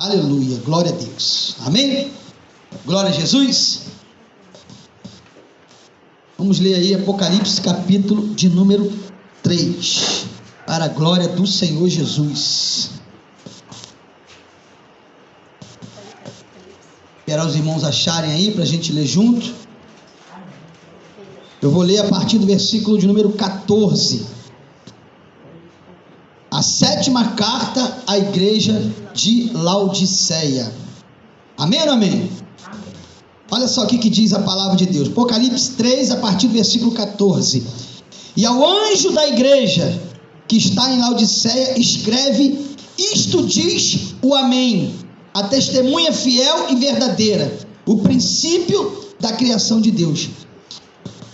Aleluia, glória a Deus. Amém? Glória a Jesus. Vamos ler aí Apocalipse capítulo de número 3, para a glória do Senhor Jesus. Esperar os irmãos acharem aí para a gente ler junto. Eu vou ler a partir do versículo de número 14. A 7ª carta à igreja de Laodiceia. Amém ou não amém? Amém. Olha só o que diz a palavra de Deus. Apocalipse 3, a partir do versículo 14. E ao anjo da igreja que está em Laodiceia escreve: isto diz o Amém, a testemunha fiel e verdadeira, o princípio da criação de Deus.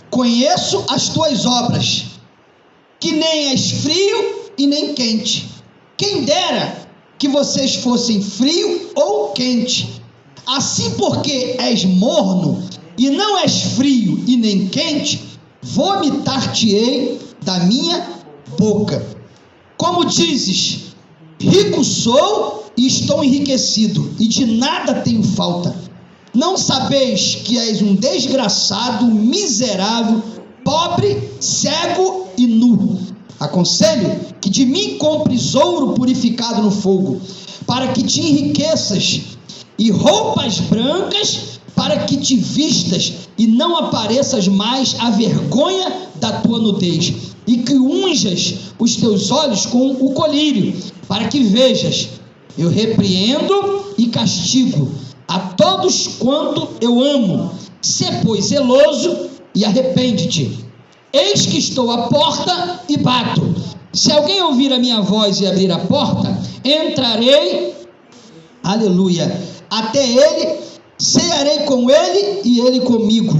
Conheço as tuas obras, que nem és frio e nem quente. Quem dera que vocês fossem frio ou quente. Assim, porque és morno e não és frio e nem quente, vomitar-te-ei da minha boca. Como dizes: rico sou e estou enriquecido, e de nada tenho falta. Não sabeis que és um desgraçado, miserável, pobre, cego e nu. Aconselho que de mim compres ouro purificado no fogo, para que te enriqueças, e roupas brancas, para que te vistas e não apareças mais a vergonha da tua nudez, e que unjas os teus olhos com o colírio, para que vejas. Eu repreendo e castigo a todos quanto eu amo. Sê, pois, zeloso e arrepende-te. Eis que estou à porta e bato. Se alguém ouvir a minha voz e abrir a porta, entrarei, aleluia, até ele, cearei com ele e ele comigo.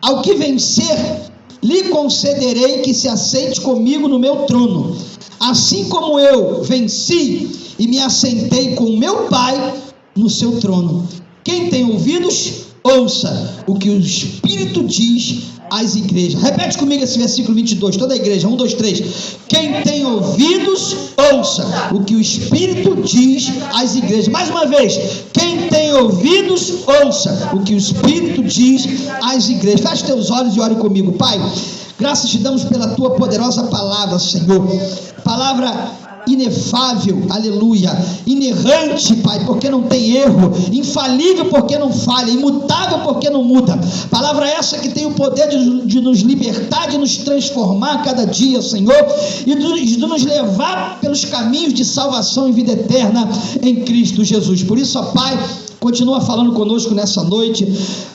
Ao que vencer, lhe concederei que se assente comigo no meu trono, assim como eu venci e me assentei com meu Pai no seu trono. Quem tem ouvidos, ouça o que o Espírito diz às igrejas. Repete comigo esse versículo 22, toda a igreja, 1, 2, 3. Quem tem ouvidos, ouça o que o Espírito diz às igrejas. Mais uma vez, quem tem ouvidos, ouça o que o Espírito diz às igrejas. Feche teus olhos e ore comigo. Pai, graças te damos pela tua poderosa palavra, Senhor. Palavra inefável, aleluia, inerrante, Pai, porque não tem erro, infalível porque não falha, imutável porque não muda. Palavra essa que tem o poder de nos libertar, de nos transformar a cada dia, Senhor, e de nos levar pelos caminhos de salvação e vida eterna em Cristo Jesus. Por isso, ó Pai, continua falando conosco nessa noite.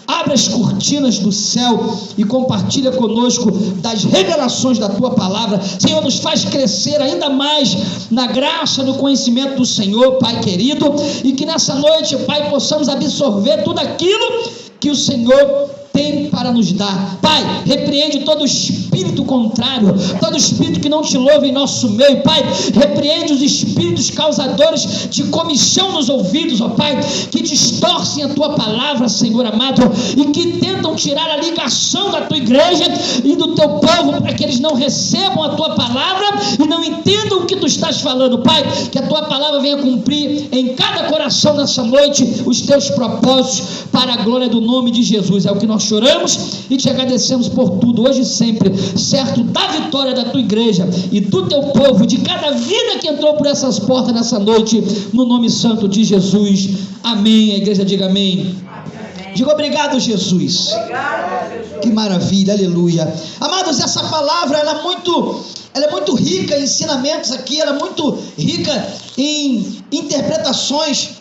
Abre as cortinas do céu e compartilha conosco das revelações da tua palavra. Senhor, nos faz crescer ainda mais na graça, no conhecimento do Senhor, Pai querido, e que nessa noite, Pai, possamos absorver tudo aquilo que o Senhor tem para nos dar. Pai, repreende todo espírito contrário, todo espírito que não te louva em nosso meio. Pai, repreende os espíritos causadores de comichão nos ouvidos, ó Pai, que distorcem a tua palavra, Senhor amado, e que tentam tirar a ligação da tua igreja e do teu povo, para que eles não recebam a tua palavra e não entendam o que tu estás falando. Pai, que a tua palavra venha cumprir em cada coração nessa noite os teus propósitos, para a glória do nome de Jesus. É o que nós choramos e te agradecemos por tudo, hoje e sempre, certo da vitória da tua igreja e do teu povo, de cada vida que entrou por essas portas nessa noite, no nome santo de Jesus. Amém. A igreja diga amém. Amém. Diga obrigado, Jesus. Obrigado, Jesus. Que maravilha, aleluia. Amados, essa palavra ela é muito rica em ensinamentos aqui, ela é muito rica em interpretações,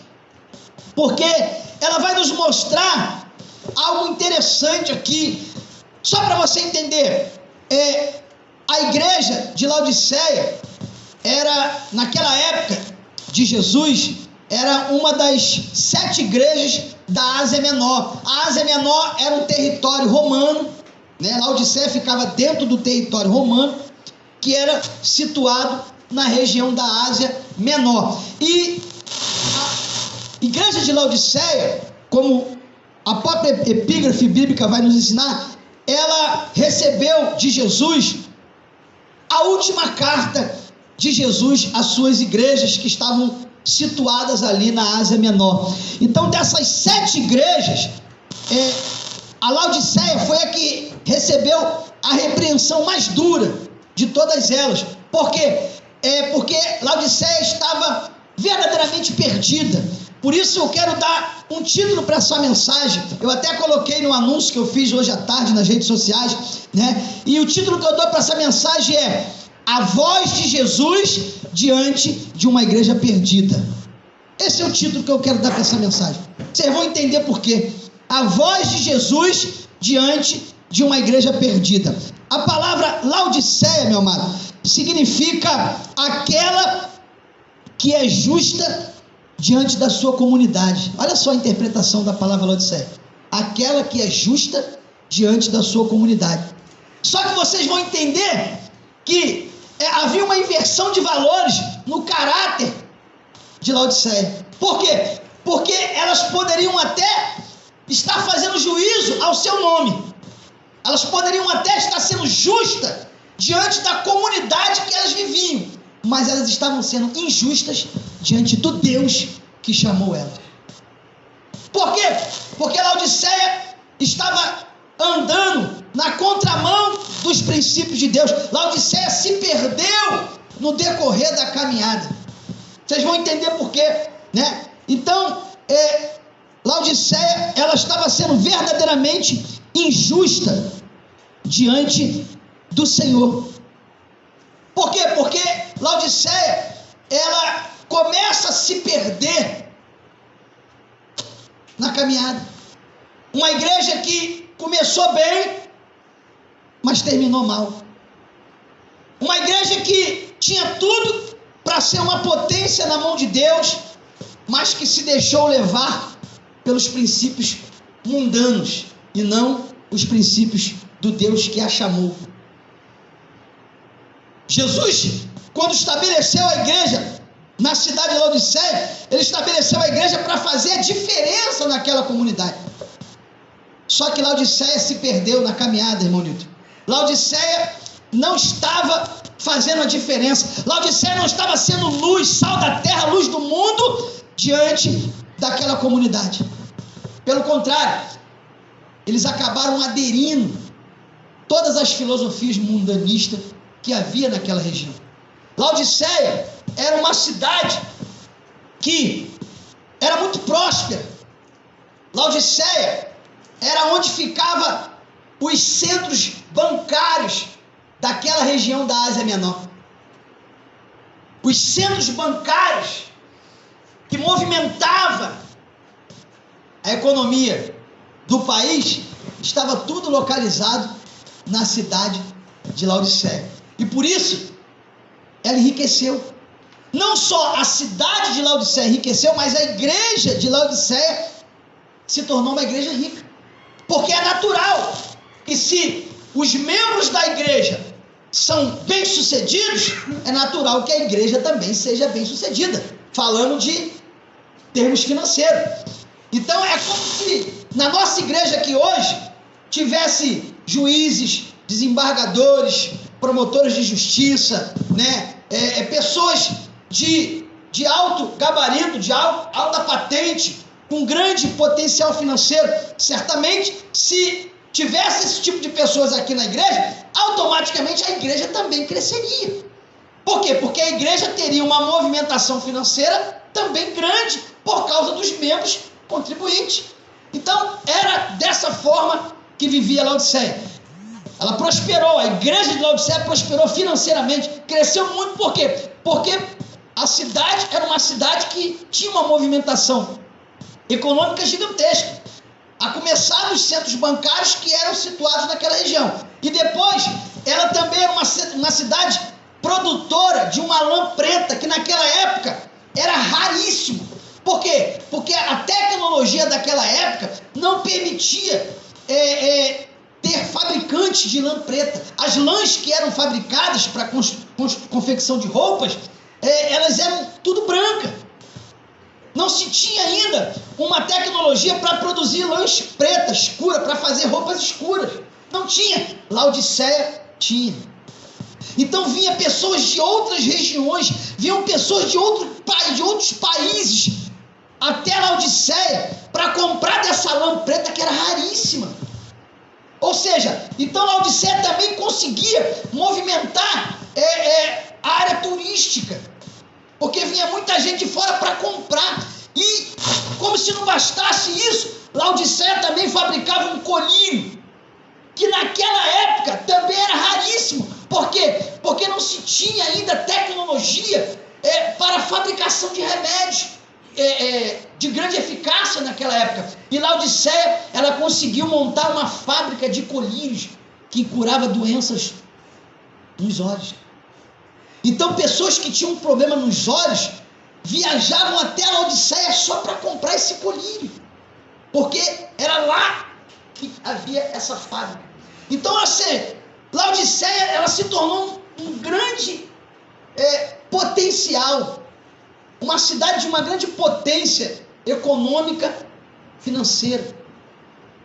porque ela vai nos mostrar algo interessante aqui. Só para você entender, a igreja de Laodiceia era, naquela época de Jesus, era uma das 7 igrejas da Ásia Menor. A Ásia Menor era um território romano, né? Laodiceia ficava dentro do território romano, que era situado na região da Ásia Menor. E a igreja de Laodiceia, como a própria epígrafe bíblica vai nos ensinar, ela recebeu de Jesus a última carta de Jesus às suas igrejas que estavam situadas ali na Ásia Menor. Então, dessas 7 igrejas, a Laodiceia foi a que recebeu a repreensão mais dura de todas elas. Por quê? Porque Laodiceia estava verdadeiramente perdida. Por isso eu quero dar um título para essa mensagem. Eu até coloquei no anúncio que eu fiz hoje à tarde nas redes sociais, né? E o título que eu dou para essa mensagem é: A Voz de Jesus diante de uma igreja perdida. Esse é o título que eu quero dar para essa mensagem. Vocês vão entender por quê. A voz de Jesus diante de uma igreja perdida. A palavra Laodiceia, meu amado, significa aquela que é justa diante da sua comunidade. Olha só a interpretação da palavra Laodiceia. Aquela que é justa diante da sua comunidade. Só que vocês vão entender que havia uma inversão de valores no caráter de Laodiceia. Por quê? Porque elas poderiam até estar fazendo juízo ao seu nome. Elas poderiam até estar sendo justas diante da comunidade que elas viviam, mas elas estavam sendo injustas diante do Deus que chamou elas. Por quê? Porque Laodiceia estava andando na contramão dos princípios de Deus. Laodiceia se perdeu no decorrer da caminhada. Vocês vão entender por quê, né? Então, Laodiceia, ela estava sendo verdadeiramente injusta diante do Senhor. Por quê? Porque Laodiceia, ela começa a se perder na caminhada. Uma igreja que começou bem, mas terminou mal. Uma igreja que tinha tudo para ser uma potência na mão de Deus, mas que se deixou levar pelos princípios mundanos e não os princípios do Deus que a chamou. Jesus, quando estabeleceu a igreja na cidade de Laodiceia, ele estabeleceu a igreja para fazer a diferença naquela comunidade. Só que Laodiceia se perdeu na caminhada, irmão Nilton. Laodiceia não estava fazendo a diferença. Laodiceia não estava sendo luz, sal da terra, luz do mundo diante daquela comunidade. Pelo contrário, eles acabaram aderindo todas as filosofias mundanistas que havia naquela região. Laodiceia era uma cidade que era muito próspera. Laodiceia era onde ficavam os centros bancários daquela região da Ásia Menor. Os centros bancários que movimentavam a economia do país, estava tudo localizado na cidade de Laodiceia. E por isso, ela enriqueceu. Não só a cidade de Laodiceia enriqueceu, mas a igreja de Laodiceia se tornou uma igreja rica. Porque é natural que se os membros da igreja são bem-sucedidos, é natural que a igreja também seja bem-sucedida, falando de termos financeiros. Então é como se na nossa igreja aqui hoje tivesse juízes, desembargadores, promotores de justiça, né? Pessoas de alto gabarito, de alta patente, com grande potencial financeiro. Certamente, se tivesse esse tipo de pessoas aqui na igreja, automaticamente a igreja também cresceria. Por quê? Porque a igreja teria uma movimentação financeira também grande por causa dos membros contribuintes. Então, era dessa forma que vivia Laodiceia. Ela prosperou, a igreja de Laodiceia prosperou financeiramente, cresceu muito. Por quê? Porque a cidade era uma cidade que tinha uma movimentação econômica gigantesca, a começar dos centros bancários que eram situados naquela região. E depois, ela também era uma cidade produtora de uma lã preta, que naquela época era raríssimo. Por quê? Porque a tecnologia daquela época não permitia ter fabricantes de lã preta. As lãs que eram fabricadas para confecção de roupas, elas eram tudo branca. Não se tinha ainda uma tecnologia para produzir lãs pretas, escuras, para fazer roupas escuras. Não tinha. Laodiceia tinha. Então vinha pessoas de outras regiões, vinham pessoas de de outros países até Laodiceia para comprar dessa lã preta que era raríssima. Ou seja, então Laodiceia também conseguia movimentar a área turística, porque vinha muita gente de fora para comprar. E como se não bastasse isso, Laodiceia também fabricava um colírio, que naquela época também era raríssimo. Por quê? Porque não se tinha ainda tecnologia para a fabricação de remédios de grande eficácia naquela época. E Laodiceia, ela conseguiu montar uma fábrica de colírios que curava doenças nos olhos. Então pessoas que tinham um problema nos olhos viajavam até a Laodiceia só para comprar esse colírio, porque era lá que havia essa fábrica. Então assim, Laodiceia, ela se tornou um grande potencial, uma cidade de uma grande potência econômica, financeira.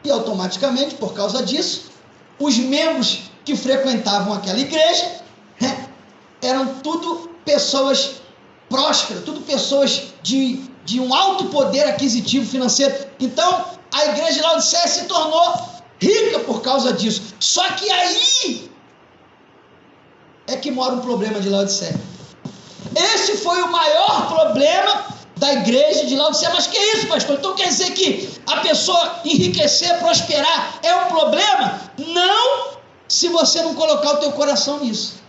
E automaticamente, por causa disso, os membros que frequentavam aquela igreja eram tudo pessoas prósperas, tudo pessoas de um alto poder aquisitivo financeiro. Então, a igreja de Laodiceia se tornou rica por causa disso. Só que aí é que mora o problema de Laodiceia. Esse foi o maior problema da igreja de Laodiceia. Mas que é isso, pastor? Então quer dizer que a pessoa enriquecer, prosperar é um problema? Não, se você não colocar o teu coração nisso.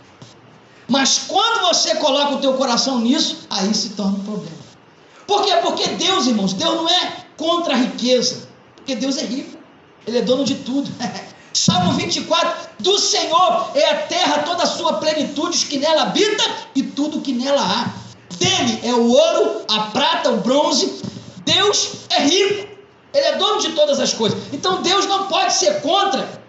Mas quando você coloca o teu coração nisso, aí se torna um problema. Por quê? Porque Deus, irmãos, Deus não é contra a riqueza, porque Deus é rico, Ele é dono de tudo. Salmo 24, do Senhor é a terra, toda a sua plenitude, os que nela habita e tudo que nela há. Dele é o ouro, a prata, o bronze. Deus é rico, Ele é dono de todas as coisas. Então Deus não pode ser contra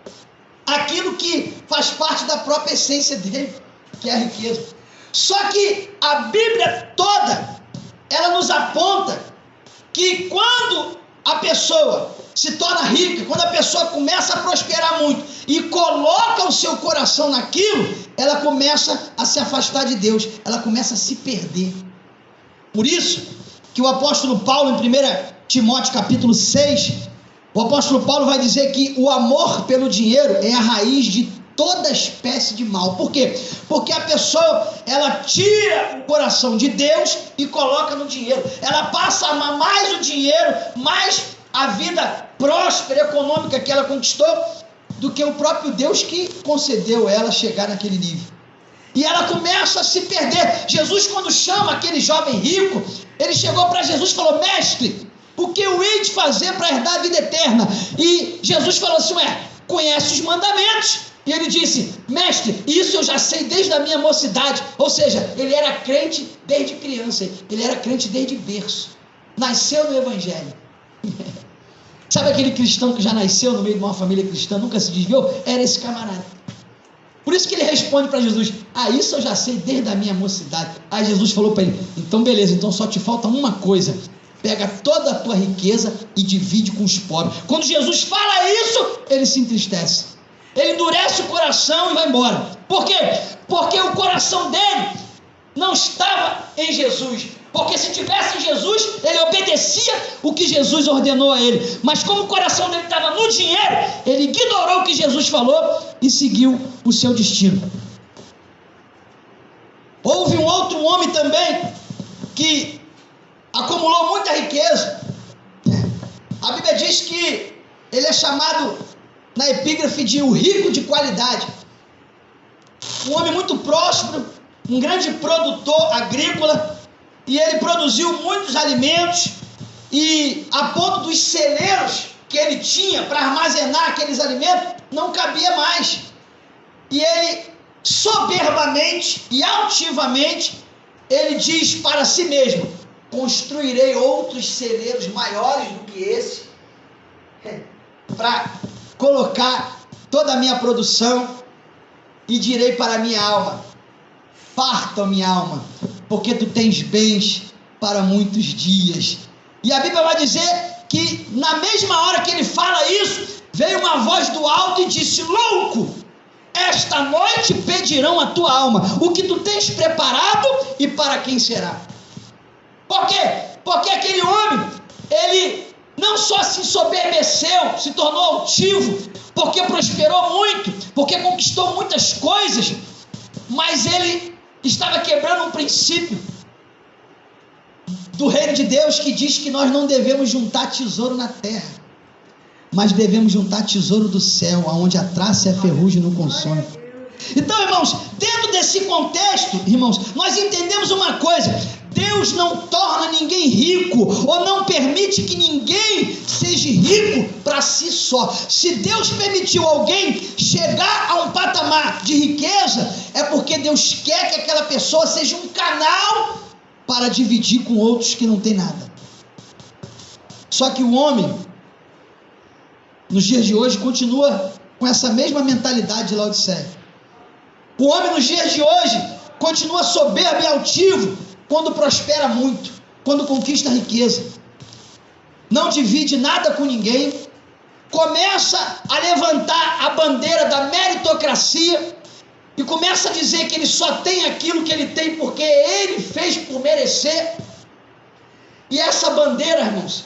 aquilo que faz parte da própria essência dele, que é a riqueza. Só que a Bíblia toda, ela nos aponta que quando a pessoa se torna rica, quando a pessoa começa a prosperar muito e coloca o seu coração naquilo, ela começa a se afastar de Deus, ela começa a se perder. Por isso que o apóstolo Paulo, em 1 Timóteo capítulo 6, o apóstolo Paulo vai dizer que o amor pelo dinheiro é a raiz de toda espécie de mal. Por quê? Porque a pessoa, ela tira o coração de Deus e coloca no dinheiro. Ela passa a amar mais o dinheiro, mais a vida próspera, econômica que ela conquistou, do que o próprio Deus que concedeu ela chegar naquele nível. E ela começa a se perder. Jesus, quando chama aquele jovem rico, ele chegou para Jesus e falou: mestre, o que eu hei de fazer para herdar a vida eterna? E Jesus falou assim: conhece os mandamentos. E ele disse: mestre, isso eu já sei desde a minha mocidade. Ou seja, ele era crente desde criança, ele era crente desde berço, nasceu no evangelho. Sabe aquele cristão que já nasceu no meio de uma família cristã, nunca se desviou? Era esse camarada. Por isso que ele responde para Jesus: isso eu já sei desde a minha mocidade. Aí Jesus falou para ele: então beleza, então só te falta uma coisa, pega toda a tua riqueza e divide com os pobres. Quando Jesus fala isso, ele se entristece, ele endurece o coração e vai embora. Por quê? Porque o coração dele não estava em Jesus. Porque se tivesse em Jesus, ele obedecia o que Jesus ordenou a ele. Mas como o coração dele estava no dinheiro, ele ignorou o que Jesus falou e seguiu o seu destino. Houve um outro homem também que acumulou muita riqueza. A Bíblia diz que ele é chamado na epígrafe de o rico de qualidade. Um homem muito próspero, um grande produtor agrícola, e ele produziu muitos alimentos, e a ponto dos celeiros que ele tinha para armazenar aqueles alimentos não cabia mais. E ele soberbamente e altivamente ele diz para si mesmo: construirei outros celeiros maiores do que esse, para colocar toda a minha produção, e direi para a minha alma: farta, minha alma, porque tu tens bens para muitos dias. E a Bíblia vai dizer que na mesma hora que ele fala isso, veio uma voz do alto e disse: louco, esta noite pedirão a tua alma, o que tu tens preparado e para quem será. Por quê? Porque aquele homem, ele não só se ensoberbeceu, se tornou altivo, porque prosperou muito, porque conquistou muitas coisas, mas ele estava quebrando um princípio do reino de Deus que diz que nós não devemos juntar tesouro na terra, mas devemos juntar tesouro do céu, onde a traça e a ferrugem não consomem. Então, irmãos, dentro desse contexto, irmãos, nós entendemos uma coisa: Deus não torna ninguém rico, ou não permite que ninguém seja rico para si só. Se Deus permitiu alguém chegar a um patamar de riqueza, é porque Deus quer que aquela pessoa seja um canal para dividir com outros que não tem nada. Só que o homem, nos dias de hoje, continua com essa mesma mentalidade de Laodiceia. O homem nos dias de hoje continua soberbo e altivo quando prospera muito, quando conquista riqueza. Não divide nada com ninguém, começa a levantar a bandeira da meritocracia e começa a dizer que ele só tem aquilo que ele tem porque ele fez por merecer. E essa bandeira, irmãos,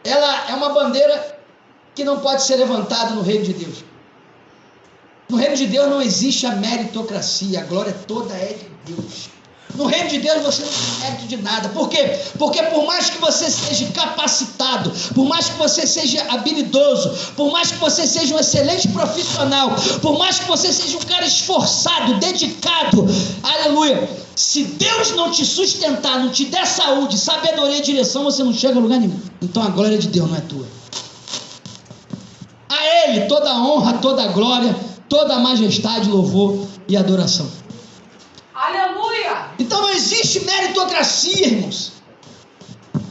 ela é uma bandeira que não pode ser levantada no reino de Deus. No reino de Deus não existe a meritocracia, a glória toda é de Deus. No reino de Deus você não tem mérito de nada. Por quê? Porque por mais que você seja capacitado, por mais que você seja habilidoso, por mais que você seja um excelente profissional, por mais que você seja um cara esforçado, dedicado, aleluia, se Deus não te sustentar, não te der saúde, sabedoria e direção, você não chega a lugar nenhum. Então a glória de Deus não é tua. A Ele toda a honra, toda a glória, toda a majestade, louvor e adoração. Aleluia! Então não existe meritocracia, irmãos.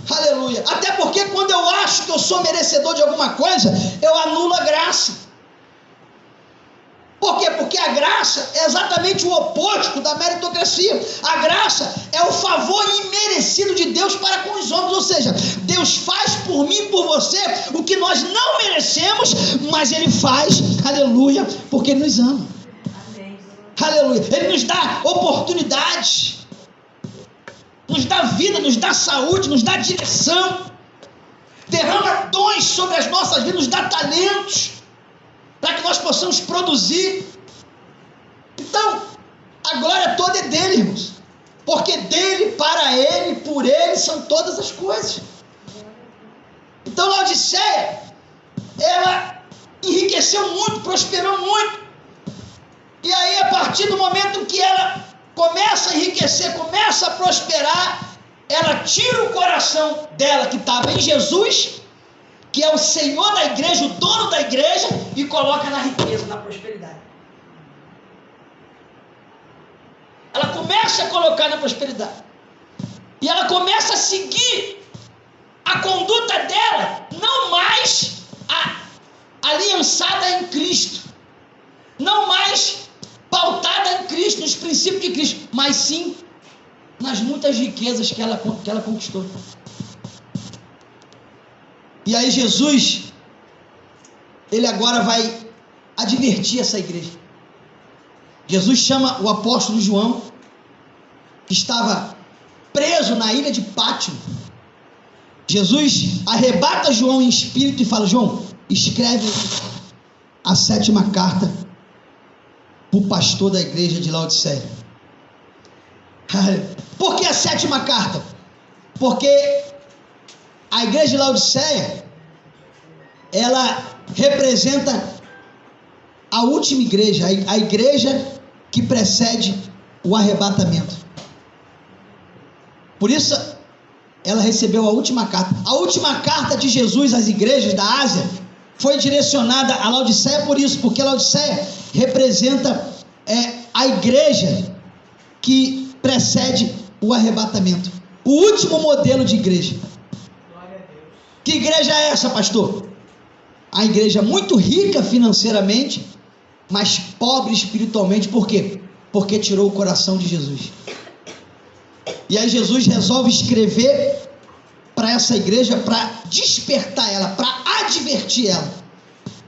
Aleluia. Até porque quando eu acho que eu sou merecedor de alguma coisa, eu anulo a graça. Por quê? Porque a graça é exatamente o oposto da meritocracia. A graça é o favor imerecido de Deus para com os homens. Ou seja, Deus faz por mim e por você o que nós não merecemos, mas Ele faz, aleluia, porque Ele nos ama. Aleluia. Ele nos dá oportunidades, nos dá vida, nos dá saúde, nos dá direção, derrama dons sobre as nossas vidas, nos dá talentos para que nós possamos produzir. Então a glória toda é dele, irmãos, porque dele, para ele, por ele são todas as coisas. Então Laodiceia, ela enriqueceu muito, prosperou muito. E aí, a partir do momento que ela começa a enriquecer, começa a prosperar, ela tira o coração dela que estava em Jesus, que é o Senhor da igreja, o dono da igreja, e coloca na riqueza, na prosperidade. Ela começa a colocar na prosperidade. E ela começa a seguir a conduta dela, não mais aliançada em Cristo, não mais pautada em Cristo, nos princípios de Cristo, mas sim nas muitas riquezas que ela conquistou. E aí Jesus, ele agora vai advertir essa igreja. Jesus chama o apóstolo João, que estava preso na ilha de Pátimo. Jesus arrebata João em espírito e fala: João, escreve a 7ª carta o pastor da igreja de Laodiceia. Por que a 7ª carta? Porque a igreja de Laodiceia, ela representa a última igreja, a igreja que precede o arrebatamento. Por isso ela recebeu a última carta. A última carta de Jesus às igrejas da Ásia foi direcionada a Laodiceia por isso, porque Laodiceia representa a igreja que precede o arrebatamento, o último modelo de igreja. Que igreja é essa, pastor? A igreja muito rica financeiramente, mas pobre espiritualmente. Por quê? Porque tirou o coração de Jesus. E aí Jesus resolve escrever para essa igreja, para despertar ela, para advertir ela.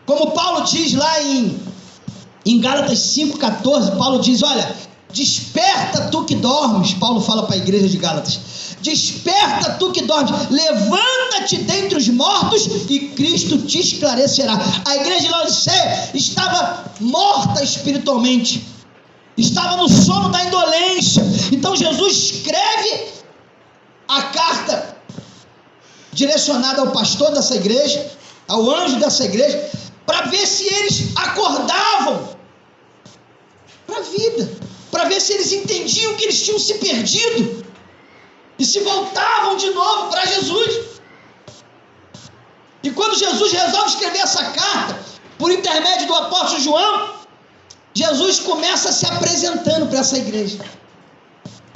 Como Paulo diz lá em Gálatas 5,14, Paulo diz: olha, desperta tu que dormes. Paulo fala para a igreja de Gálatas: desperta tu que dormes, levanta-te dentre os mortos e Cristo te esclarecerá. A igreja de Laodiceia estava morta espiritualmente, estava no sono da indolência. Então Jesus escreve a carta direcionada ao pastor dessa igreja, ao anjo dessa igreja, para ver se eles acordavam para a vida, para ver se eles entendiam que eles tinham se perdido e se voltavam de novo para Jesus. E quando Jesus resolve escrever essa carta, por intermédio do apóstolo João, Jesus começa se apresentando para essa igreja.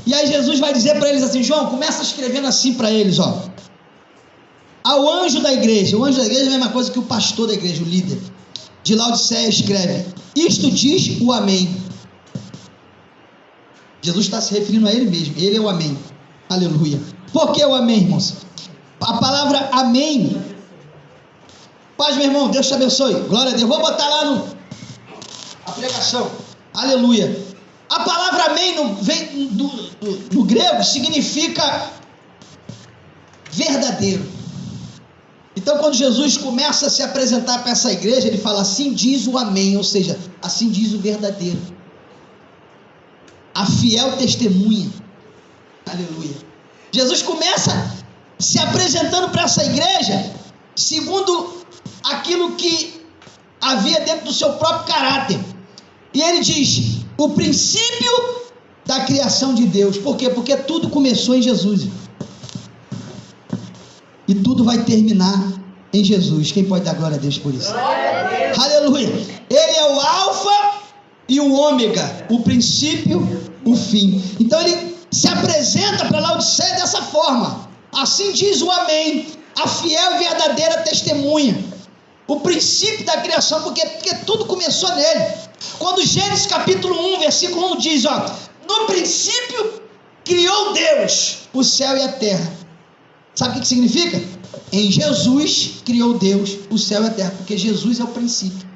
E aí Jesus vai dizer para eles assim: João, começa escrevendo assim para eles, ó. Ao anjo da igreja. O anjo da igreja é a mesma coisa que o pastor da igreja, o líder de Laodiceia, escreve: isto diz o amém. Jesus está se referindo a ele mesmo, ele é o amém. Aleluia. Por que o amém, irmãos? A palavra amém. Paz, meu irmão, Deus te abençoe. Glória a Deus. Vou botar lá a pregação. Aleluia. A palavra amém vem do grego, significa verdadeiro. Então, quando Jesus começa a se apresentar para essa igreja, ele fala: assim diz o amém, ou seja, assim diz o verdadeiro, a fiel testemunha. Aleluia. Jesus começa se apresentando para essa igreja segundo aquilo que havia dentro do seu próprio caráter. E ele diz: o princípio da criação de Deus. Por quê? Porque tudo começou em Jesus. E tudo vai terminar em Jesus. Quem pode dar glória a Deus por isso? Deus. Aleluia. Ele é o alfa e o ômega, o princípio, o fim. Então ele se apresenta para Laodiceia dessa forma: assim diz o amém, a fiel e verdadeira testemunha, o princípio da criação, porque tudo começou nele. Quando Gênesis capítulo 1, versículo 1 diz, ó: no princípio criou Deus o céu e a terra. Sabe o que significa? Em Jesus criou Deus o céu e a terra, porque Jesus é o princípio.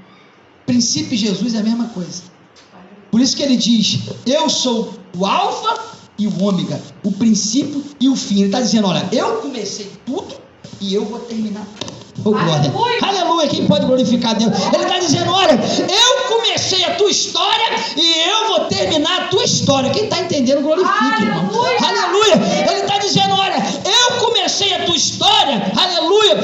Princípio e Jesus é a mesma coisa. Por isso que ele diz: eu sou o alfa e o ômega, o princípio e o fim. Ele está dizendo: olha, eu comecei tudo e eu vou terminar tudo. Oh, glória. Aleluia. Quem pode glorificar Deus? Ele está dizendo: olha, eu comecei a tua história e eu vou terminar a tua história. Quem está entendendo, glorifica, irmão. Aleluia. Ele está dizendo: olha, eu comecei a tua história, aleluia,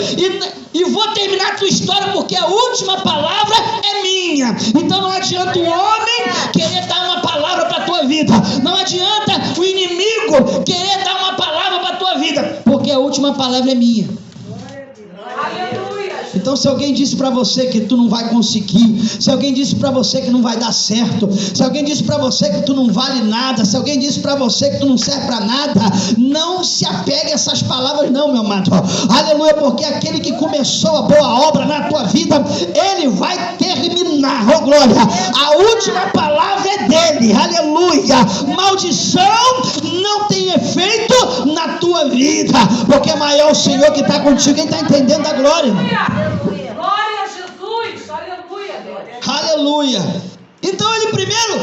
e vou terminar a tua história, porque a última palavra é minha. Então não adianta o homem querer dar uma palavra para a tua vida, não adianta o inimigo querer dar uma palavra para a tua vida, porque a última palavra é minha. Então, se alguém disse para você que tu não vai conseguir, se alguém disse para você que não vai dar certo, se alguém disse para você que tu não vale nada, se alguém disse para você que tu não serve para nada, não se apegue a essas palavras não, meu amado. Aleluia, porque aquele que começou a boa obra na tua vida, ele vai terminar. Oh, glória. A última palavra é dele. Aleluia. Maldição não tem efeito na tua vida, porque é maior o Senhor que está contigo. Quem está entendendo a glória? Glória a Jesus, aleluia, Deus. Aleluia. Então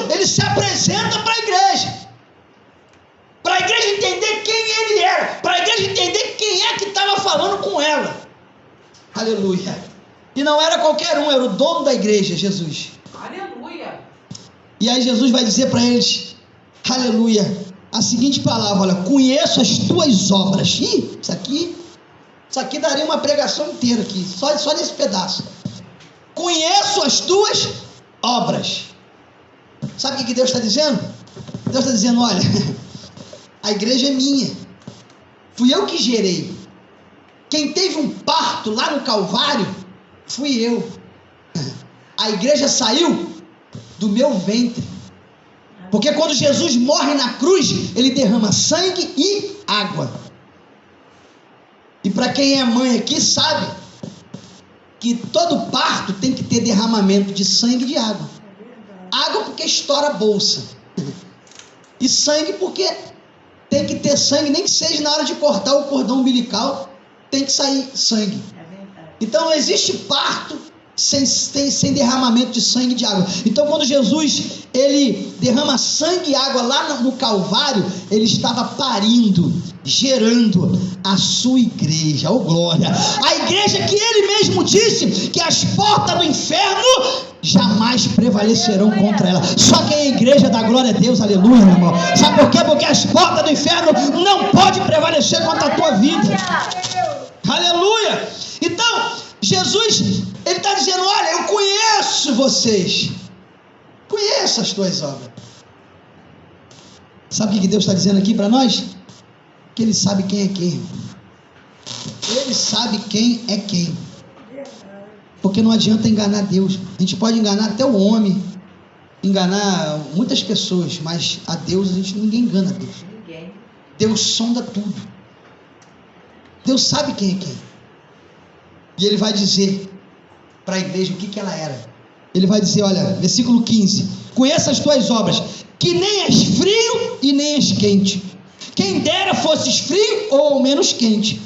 ele se apresenta para a igreja, para a igreja entender quem ele era, para a igreja entender quem é que estava falando com ela. Aleluia. E não era qualquer um, era o dono da igreja, Jesus. Aleluia. E aí Jesus vai dizer para eles, aleluia, a seguinte palavra: olha, conheço as tuas obras. Isso aqui daria uma pregação inteira aqui, só nesse pedaço. Conheço as tuas obras. Sabe o que Deus está dizendo? Deus está dizendo: olha, a igreja é minha, fui eu que gerei. Quem teve um parto lá no Calvário fui eu. A igreja saiu do meu ventre, porque quando Jesus morre na cruz, ele derrama sangue e água. E para quem é mãe aqui sabe que todo parto tem que ter derramamento de sangue e de água. Água porque estoura a bolsa, e sangue porque tem que ter sangue, nem que seja na hora de cortar o cordão umbilical, tem que sair sangue. Então não existe parto sem derramamento de sangue e de água. Então quando Jesus ele derrama sangue e água lá no Calvário, ele estava parindo, gerando a sua igreja, oh glória, a igreja que ele mesmo disse que as portas do inferno jamais prevalecerão contra ela. Só que a igreja da glória a Deus, aleluia, meu irmão. Sabe por quê? Porque as portas do inferno não podem prevalecer contra a tua vida. Aleluia. Então Jesus, ele está dizendo: olha, eu conheço vocês, conheço as tuas obras. Sabe o que Deus está dizendo aqui para nós? Que ele sabe quem é quem. Ele sabe quem é quem. Porque não adianta enganar Deus. A gente pode enganar até o homem, enganar muitas pessoas, mas a Deus ninguém engana a Deus. Deus sonda tudo. Deus sabe quem é quem. E ele vai dizer para a igreja o que ela era. Ele vai dizer, olha, versículo 15: conheça as tuas obras, que nem és frio e nem és quente. Quem dera fosses frio ou ao menos quente.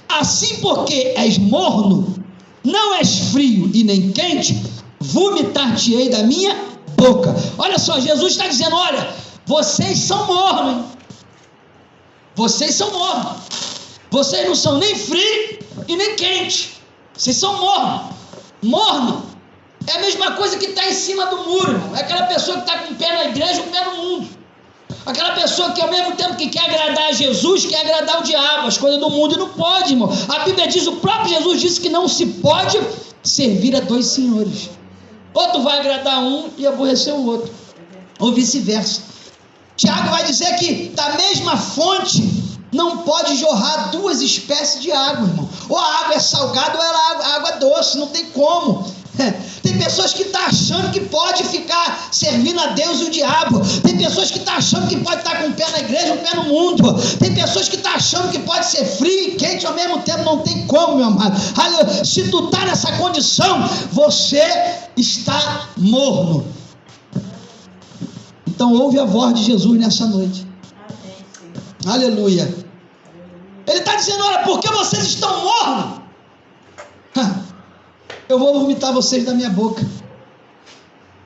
Assim, porque és morno, não és frio e nem quente, vomitar-te-ei da minha boca. Olha só, Jesus está dizendo: olha, vocês são mornos, hein? Vocês são mornos. Vocês não são nem frio e nem quente. Vocês são morno. Morno é a mesma coisa que está em cima do muro, irmão. É aquela pessoa que está com um pé na igreja e um pé no mundo. Aquela pessoa que ao mesmo tempo que quer agradar a Jesus, quer agradar o diabo, as coisas do mundo, e não pode, irmão. A Bíblia diz, o próprio Jesus disse que não se pode servir a dois senhores. Ou tu vai agradar um e aborrecer o outro, ou vice-versa. Tiago vai dizer que da mesma fonte não pode jorrar duas espécies de água, irmão. Ou a água é salgada ou ela é água doce, não tem como. Tem pessoas que estão achando que pode ficar servindo a Deus e o diabo. Tem pessoas que estão achando que pode estar com um pé na igreja e um pé no mundo. Tem pessoas que estão achando que pode ser frio e quente ao mesmo tempo. Não tem como, meu amado. Se tu está nessa condição, você está morno. Então ouve a voz de Jesus nessa noite. Aleluia. Ele está dizendo: olha, porque vocês estão mornos, eu vou vomitar vocês da minha boca.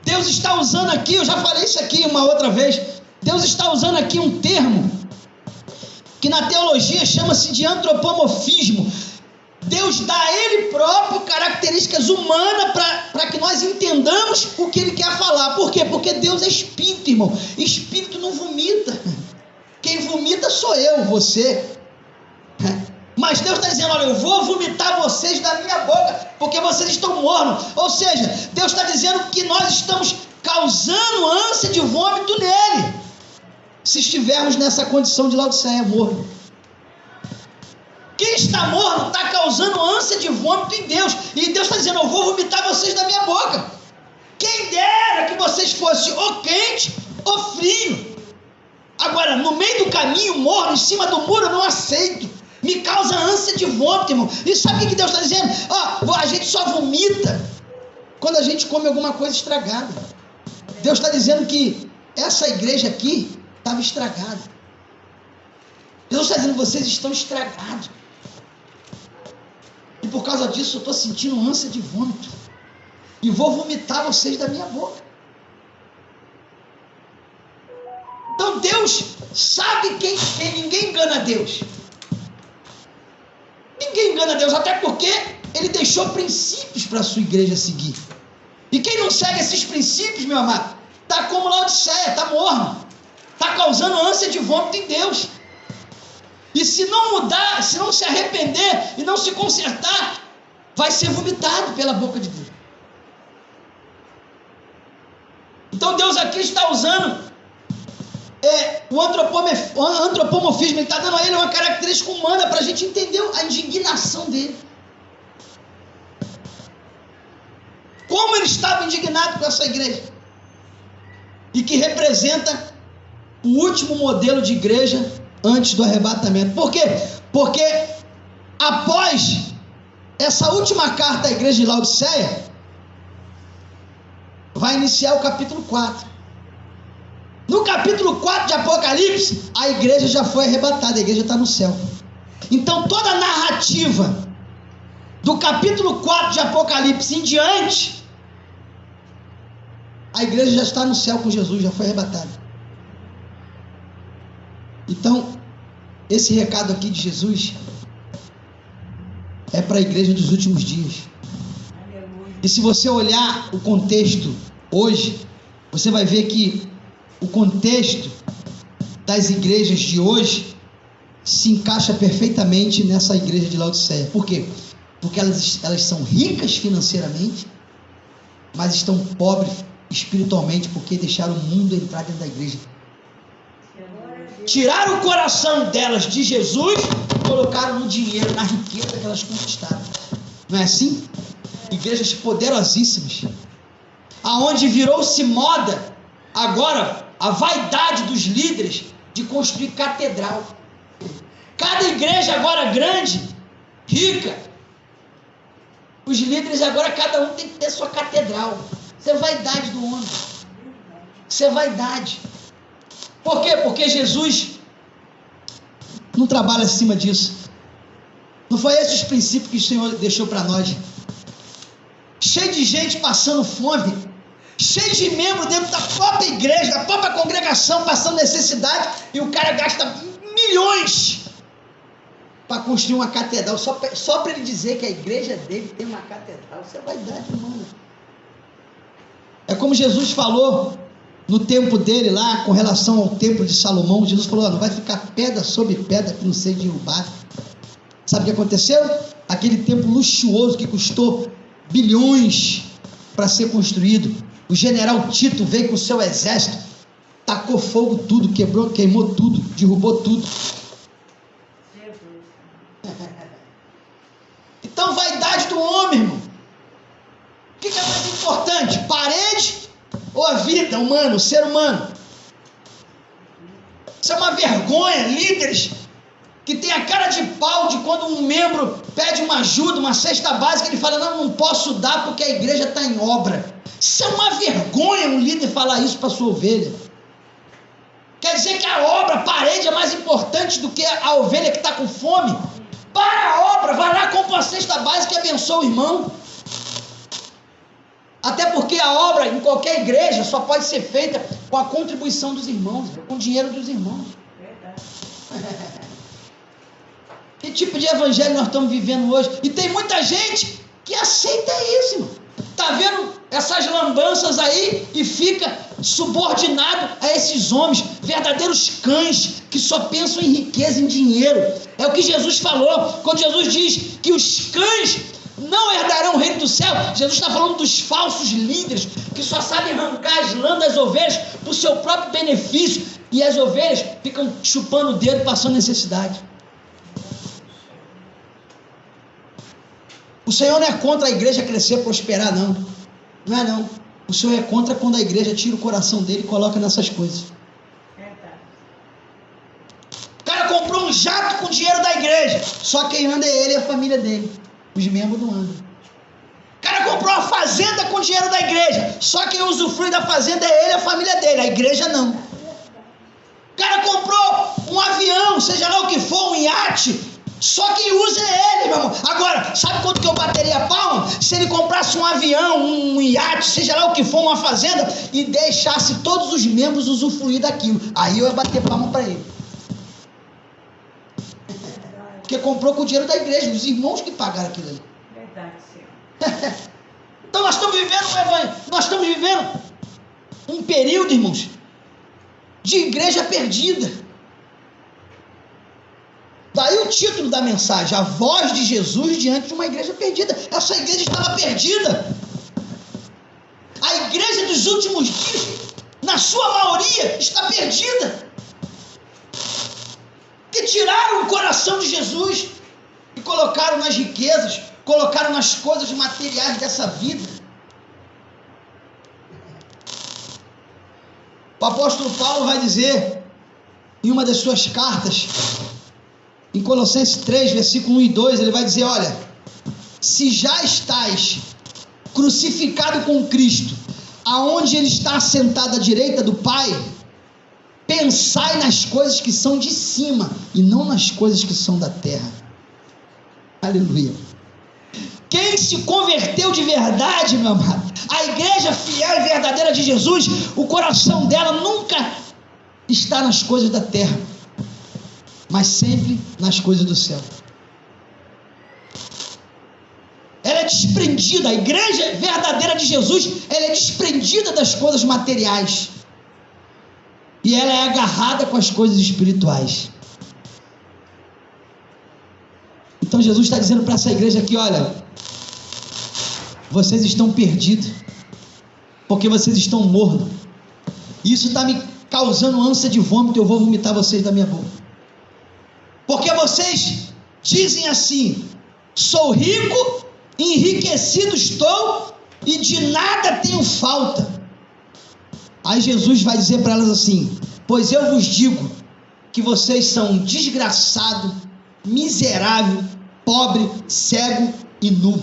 Deus está usando aqui, eu já falei isso aqui uma outra vez, Deus está usando aqui um termo que na teologia chama-se de antropomorfismo. Deus dá a Ele próprio características humanas para que nós entendamos o que Ele quer falar. Por quê? Porque Deus é espírito, irmão. Espírito não vomita. Quem vomita sou eu, você. Mas Deus está dizendo: olha, eu vou vomitar vocês da minha boca, porque vocês estão mornos. Ou seja, Deus está dizendo que nós estamos causando ânsia de vômito nele, se estivermos nessa condição de Laodiceia, morno. Quem está morno está causando ânsia de vômito em Deus, e Deus está dizendo: eu vou vomitar vocês da minha boca. Quem dera que vocês fossem ou quente ou frio. Agora, no meio do caminho, morno, em cima do muro, eu não aceito. Me causa ânsia de vômito, irmão. E sabe o que Deus está dizendo? A gente só vomita quando a gente come alguma coisa estragada. Deus está dizendo que essa igreja aqui estava estragada. Deus está dizendo: vocês estão estragados. E por causa disso eu estou sentindo ânsia de vômito. E vou vomitar vocês da minha boca. Então Deus sabe quem ninguém engana Deus. Ninguém engana Deus, até porque Ele deixou princípios para a sua igreja seguir. E quem não segue esses princípios, meu amado, está como Laodiceia, está morno, está causando ânsia de vômito em Deus. E se não mudar, se não se arrepender e não se consertar, vai ser vomitado pela boca de Deus. Então Deus aqui está usando o antropomorfismo. Ele está dando a ele uma característica humana para a gente entender a indignação dele. Como ele estava indignado com essa igreja. E que representa o último modelo de igreja antes do arrebatamento. Por quê? Porque após essa última carta à igreja de Laodiceia, vai iniciar o capítulo 4. No capítulo 4 de Apocalipse, a igreja já foi arrebatada, a igreja está no céu. Então toda a narrativa do capítulo 4 de Apocalipse em diante, a igreja já está no céu com Jesus, já foi arrebatada. Então, esse recado aqui de Jesus é para a igreja dos últimos dias. E se você olhar o contexto hoje, você vai ver que o contexto das igrejas de hoje se encaixa perfeitamente nessa igreja de Laodiceia. Por quê? Porque elas são ricas financeiramente, mas estão pobres espiritualmente, porque deixaram o mundo entrar dentro da igreja. Tiraram o coração delas de Jesus e colocaram no dinheiro, na riqueza que elas conquistaram. Não é assim? Igrejas poderosíssimas, aonde virou-se moda agora a vaidade dos líderes de construir catedral. Cada igreja agora grande, rica, os líderes agora cada um tem que ter sua catedral. Isso é vaidade do homem. Isso é vaidade. Por quê? Porque Jesus não trabalha acima disso. Não foi esses os princípios que o Senhor deixou para nós. Cheio de gente passando fome, cheio de membros dentro da própria igreja, da própria congregação, passando necessidade, e o cara gasta milhões para construir uma catedral, só para ele dizer que a igreja dele tem uma catedral. Isso é vaidade humana. É como Jesus falou no tempo dele lá, com relação ao templo de Salomão. Jesus falou: não vai ficar pedra sobre pedra que não seja derrubada. Sabe o que aconteceu? Aquele templo luxuoso que custou bilhões para ser construído, o general Tito veio com o seu exército, tacou fogo tudo, queimou tudo, derrubou tudo. Então, vaidade do homem, irmão. O que é mais importante? Parede ou a vida humana, o ser humano? Isso é uma vergonha. Líderes que tem a cara de pau de quando um membro pede uma ajuda, uma cesta básica, ele fala: não posso dar porque a igreja está em obra. Isso é uma vergonha, um líder falar isso para a sua ovelha. Quer dizer que a obra, a parede é mais importante do que a ovelha que está com fome? Para a obra, vai lá, compra uma cesta básica e abençoa o irmão. Até porque a obra em qualquer igreja só pode ser feita com a contribuição dos irmãos, com o dinheiro dos irmãos. Verdade. Que tipo de evangelho nós estamos vivendo hoje? E tem muita gente que aceita isso, irmão. Está vendo essas lambanças aí e fica subordinado a esses homens, verdadeiros cães, que só pensam em riqueza, em dinheiro. É o que Jesus falou, quando Jesus diz que os cães não herdarão o reino do céu. Jesus está falando dos falsos líderes, que só sabem arrancar as lãs das ovelhas para o seu próprio benefício, e as ovelhas ficam chupando o dedo, passando necessidade. O Senhor não é contra a igreja crescer, prosperar, não. Não é não. O Senhor é contra quando a igreja tira o coração dele e coloca nessas coisas. O cara comprou um jato com dinheiro da igreja, só quem anda é ele e a família dele. Os membros não andam. O cara comprou uma fazenda com dinheiro da igreja, só quem usufrui da fazenda é ele e a família dele, a igreja não. O cara comprou um avião, seja lá o que for, um iate, só quem usa é ele, meu irmão. Agora, sabe quanto que eu bateria a palma? Se ele comprasse um avião, um iate, seja lá o que for, uma fazenda, e deixasse todos os membros usufruir daquilo. Aí eu ia bater palma para ele. Porque comprou com o dinheiro da igreja, os irmãos que pagaram aquilo ali. Verdade, Senhor. Então nós estamos vivendo um período, irmãos, de igreja perdida. Daí o título da mensagem: a voz de Jesus diante de uma igreja perdida. Essa igreja estava perdida. A igreja dos últimos dias, na sua maioria, está perdida. Que tiraram o coração de Jesus e colocaram nas riquezas, colocaram nas coisas materiais dessa vida. O apóstolo Paulo vai dizer em uma das suas cartas, em Colossenses 3, versículo 1 e 2, ele vai dizer: olha, se já estáis crucificado com Cristo, aonde ele está assentado à direita do Pai, pensai nas coisas que são de cima e não nas coisas que são da terra. Aleluia. Quem se converteu de verdade, meu amado, a igreja fiel e verdadeira de Jesus, o coração dela nunca está nas coisas da terra. mas sempre nas coisas do céu. Ela é desprendida, a igreja verdadeira de Jesus, ela é desprendida das coisas materiais. E ela é agarrada com as coisas espirituais. Então Jesus está dizendo para essa igreja aqui, olha, vocês estão perdidos, porque vocês estão mornos. Isso está me causando ânsia de vômito, eu vou vomitar vocês da minha boca. Porque vocês dizem assim, sou rico, enriquecido estou, e de nada tenho falta. Aí Jesus vai dizer para elas assim, pois eu vos digo, que vocês são desgraçado, miserável, pobre, cego e nu.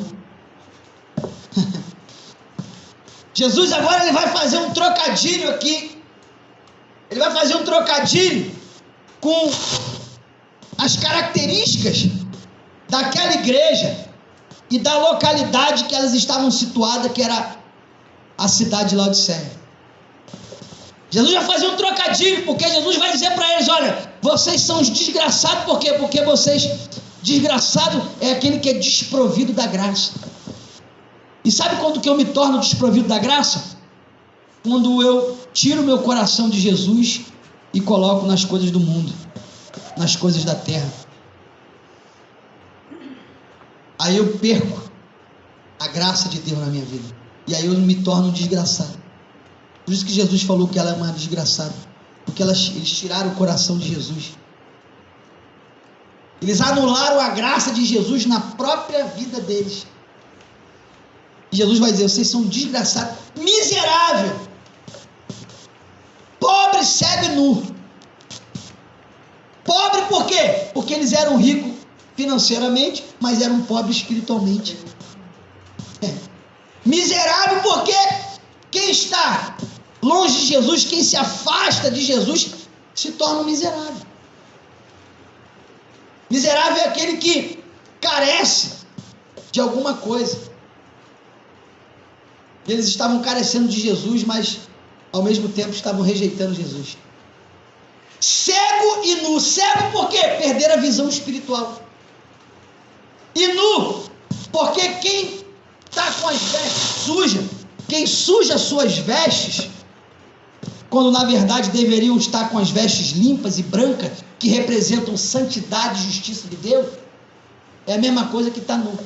Jesus agora ele vai fazer um trocadilho aqui. Ele vai fazer um trocadilho com as características daquela igreja e da localidade que elas estavam situadas, que era a cidade de Laodiceia. Jesus vai fazer um trocadilho, porque Jesus vai dizer para eles, olha, vocês são os desgraçados, por quê? Porque vocês, desgraçado é aquele que é desprovido da graça. E sabe quando que eu me torno desprovido da graça? Quando eu tiro meu coração de Jesus e coloco nas coisas do mundo, nas coisas da terra. Aí eu perco a graça de Deus na minha vida. E aí eu me torno um desgraçado. Por isso que Jesus falou que ela é uma desgraçada. Porque eles tiraram o coração de Jesus. Eles anularam a graça de Jesus na própria vida deles. E Jesus vai dizer, vocês são desgraçados, miserável, pobre, cego e nu. Pobre por quê? Porque eles eram ricos financeiramente, mas eram pobres espiritualmente. Miserável porque quem está longe de Jesus, quem se afasta de Jesus, se torna um miserável. Miserável é aquele que carece de alguma coisa. Eles estavam carecendo de Jesus, mas ao mesmo tempo estavam rejeitando Jesus. Cego e nu. Cego por quê? Perderam a visão espiritual. E nu, porque quem está com as vestes sujas, quem suja as suas vestes, quando na verdade deveriam estar com as vestes limpas e brancas, que representam santidade e justiça de Deus, é a mesma coisa que está nu.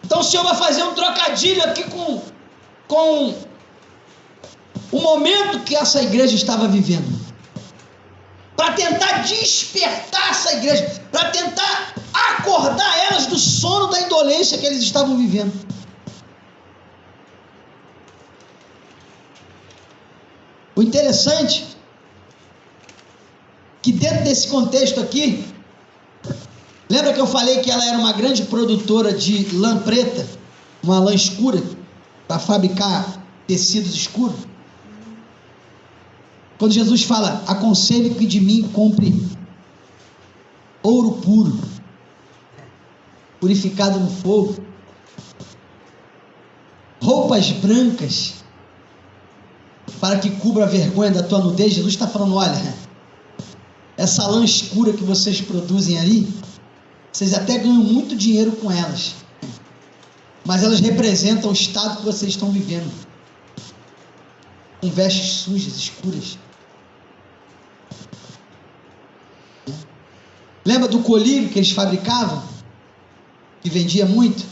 Então o Senhor vai fazer um trocadilho aqui com o momento que essa igreja estava vivendo, para tentar despertar essa igreja, para tentar acordar elas do sono da indolência que eles estavam vivendo. O interessante é que dentro desse contexto aqui, lembra que eu falei que ela era uma grande produtora de lã preta, uma lã escura, para fabricar tecidos escuros? Quando Jesus fala, aconselho que de mim compre ouro puro, purificado no fogo, roupas brancas, para que cubra a vergonha da tua nudez, Jesus está falando, olha, essa lã escura que vocês produzem ali, vocês até ganham muito dinheiro com elas, mas elas representam o estado que vocês estão vivendo, com vestes sujas, escuras. Lembra do colírio que eles fabricavam, que vendia muito?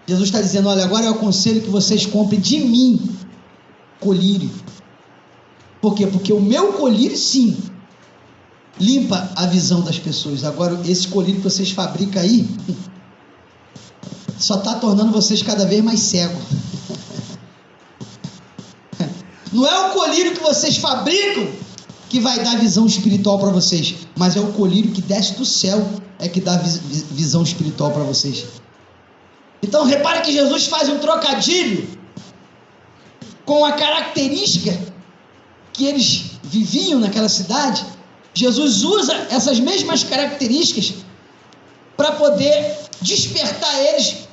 Jesus está dizendo, olha, agora eu aconselho que vocês comprem de mim colírio. Por quê? Porque o meu colírio, sim, limpa a visão das pessoas. Agora, esse colírio que vocês fabricam aí, só está tornando vocês cada vez mais cegos. Não é o colírio que vocês fabricam que vai dar visão espiritual para vocês, mas é o colírio que desce do céu é que dá visão espiritual para vocês. Então repare que Jesus faz um trocadilho com a característica que eles viviam naquela cidade. Jesus usa essas mesmas características para poder despertar eles,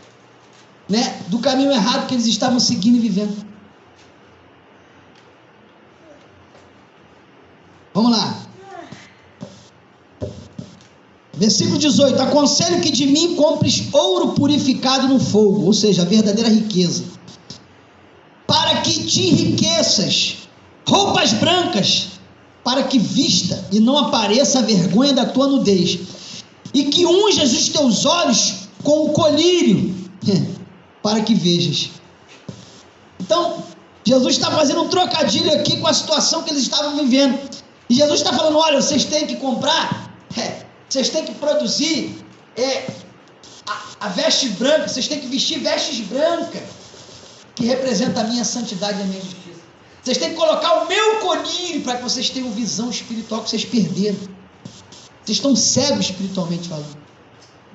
né, do caminho errado que eles estavam seguindo e vivendo. Vamos lá. Versículo 18: aconselho que de mim compres ouro purificado no fogo, ou seja, a verdadeira riqueza, para que te enriqueças, roupas brancas, para que vista e não apareça a vergonha da tua nudez, e que unjas os teus olhos com o colírio, para que vejas. Então, Jesus está fazendo um trocadilho aqui com a situação que eles estavam vivendo, e Jesus está falando: olha, vocês têm que comprar, vocês têm que produzir a veste branca, vocês têm que vestir vestes brancas, que representa a minha santidade e a minha justiça. Vocês têm que colocar o meu colírio, para que vocês tenham visão espiritual que vocês perderam. Vocês estão cegos espiritualmente falando.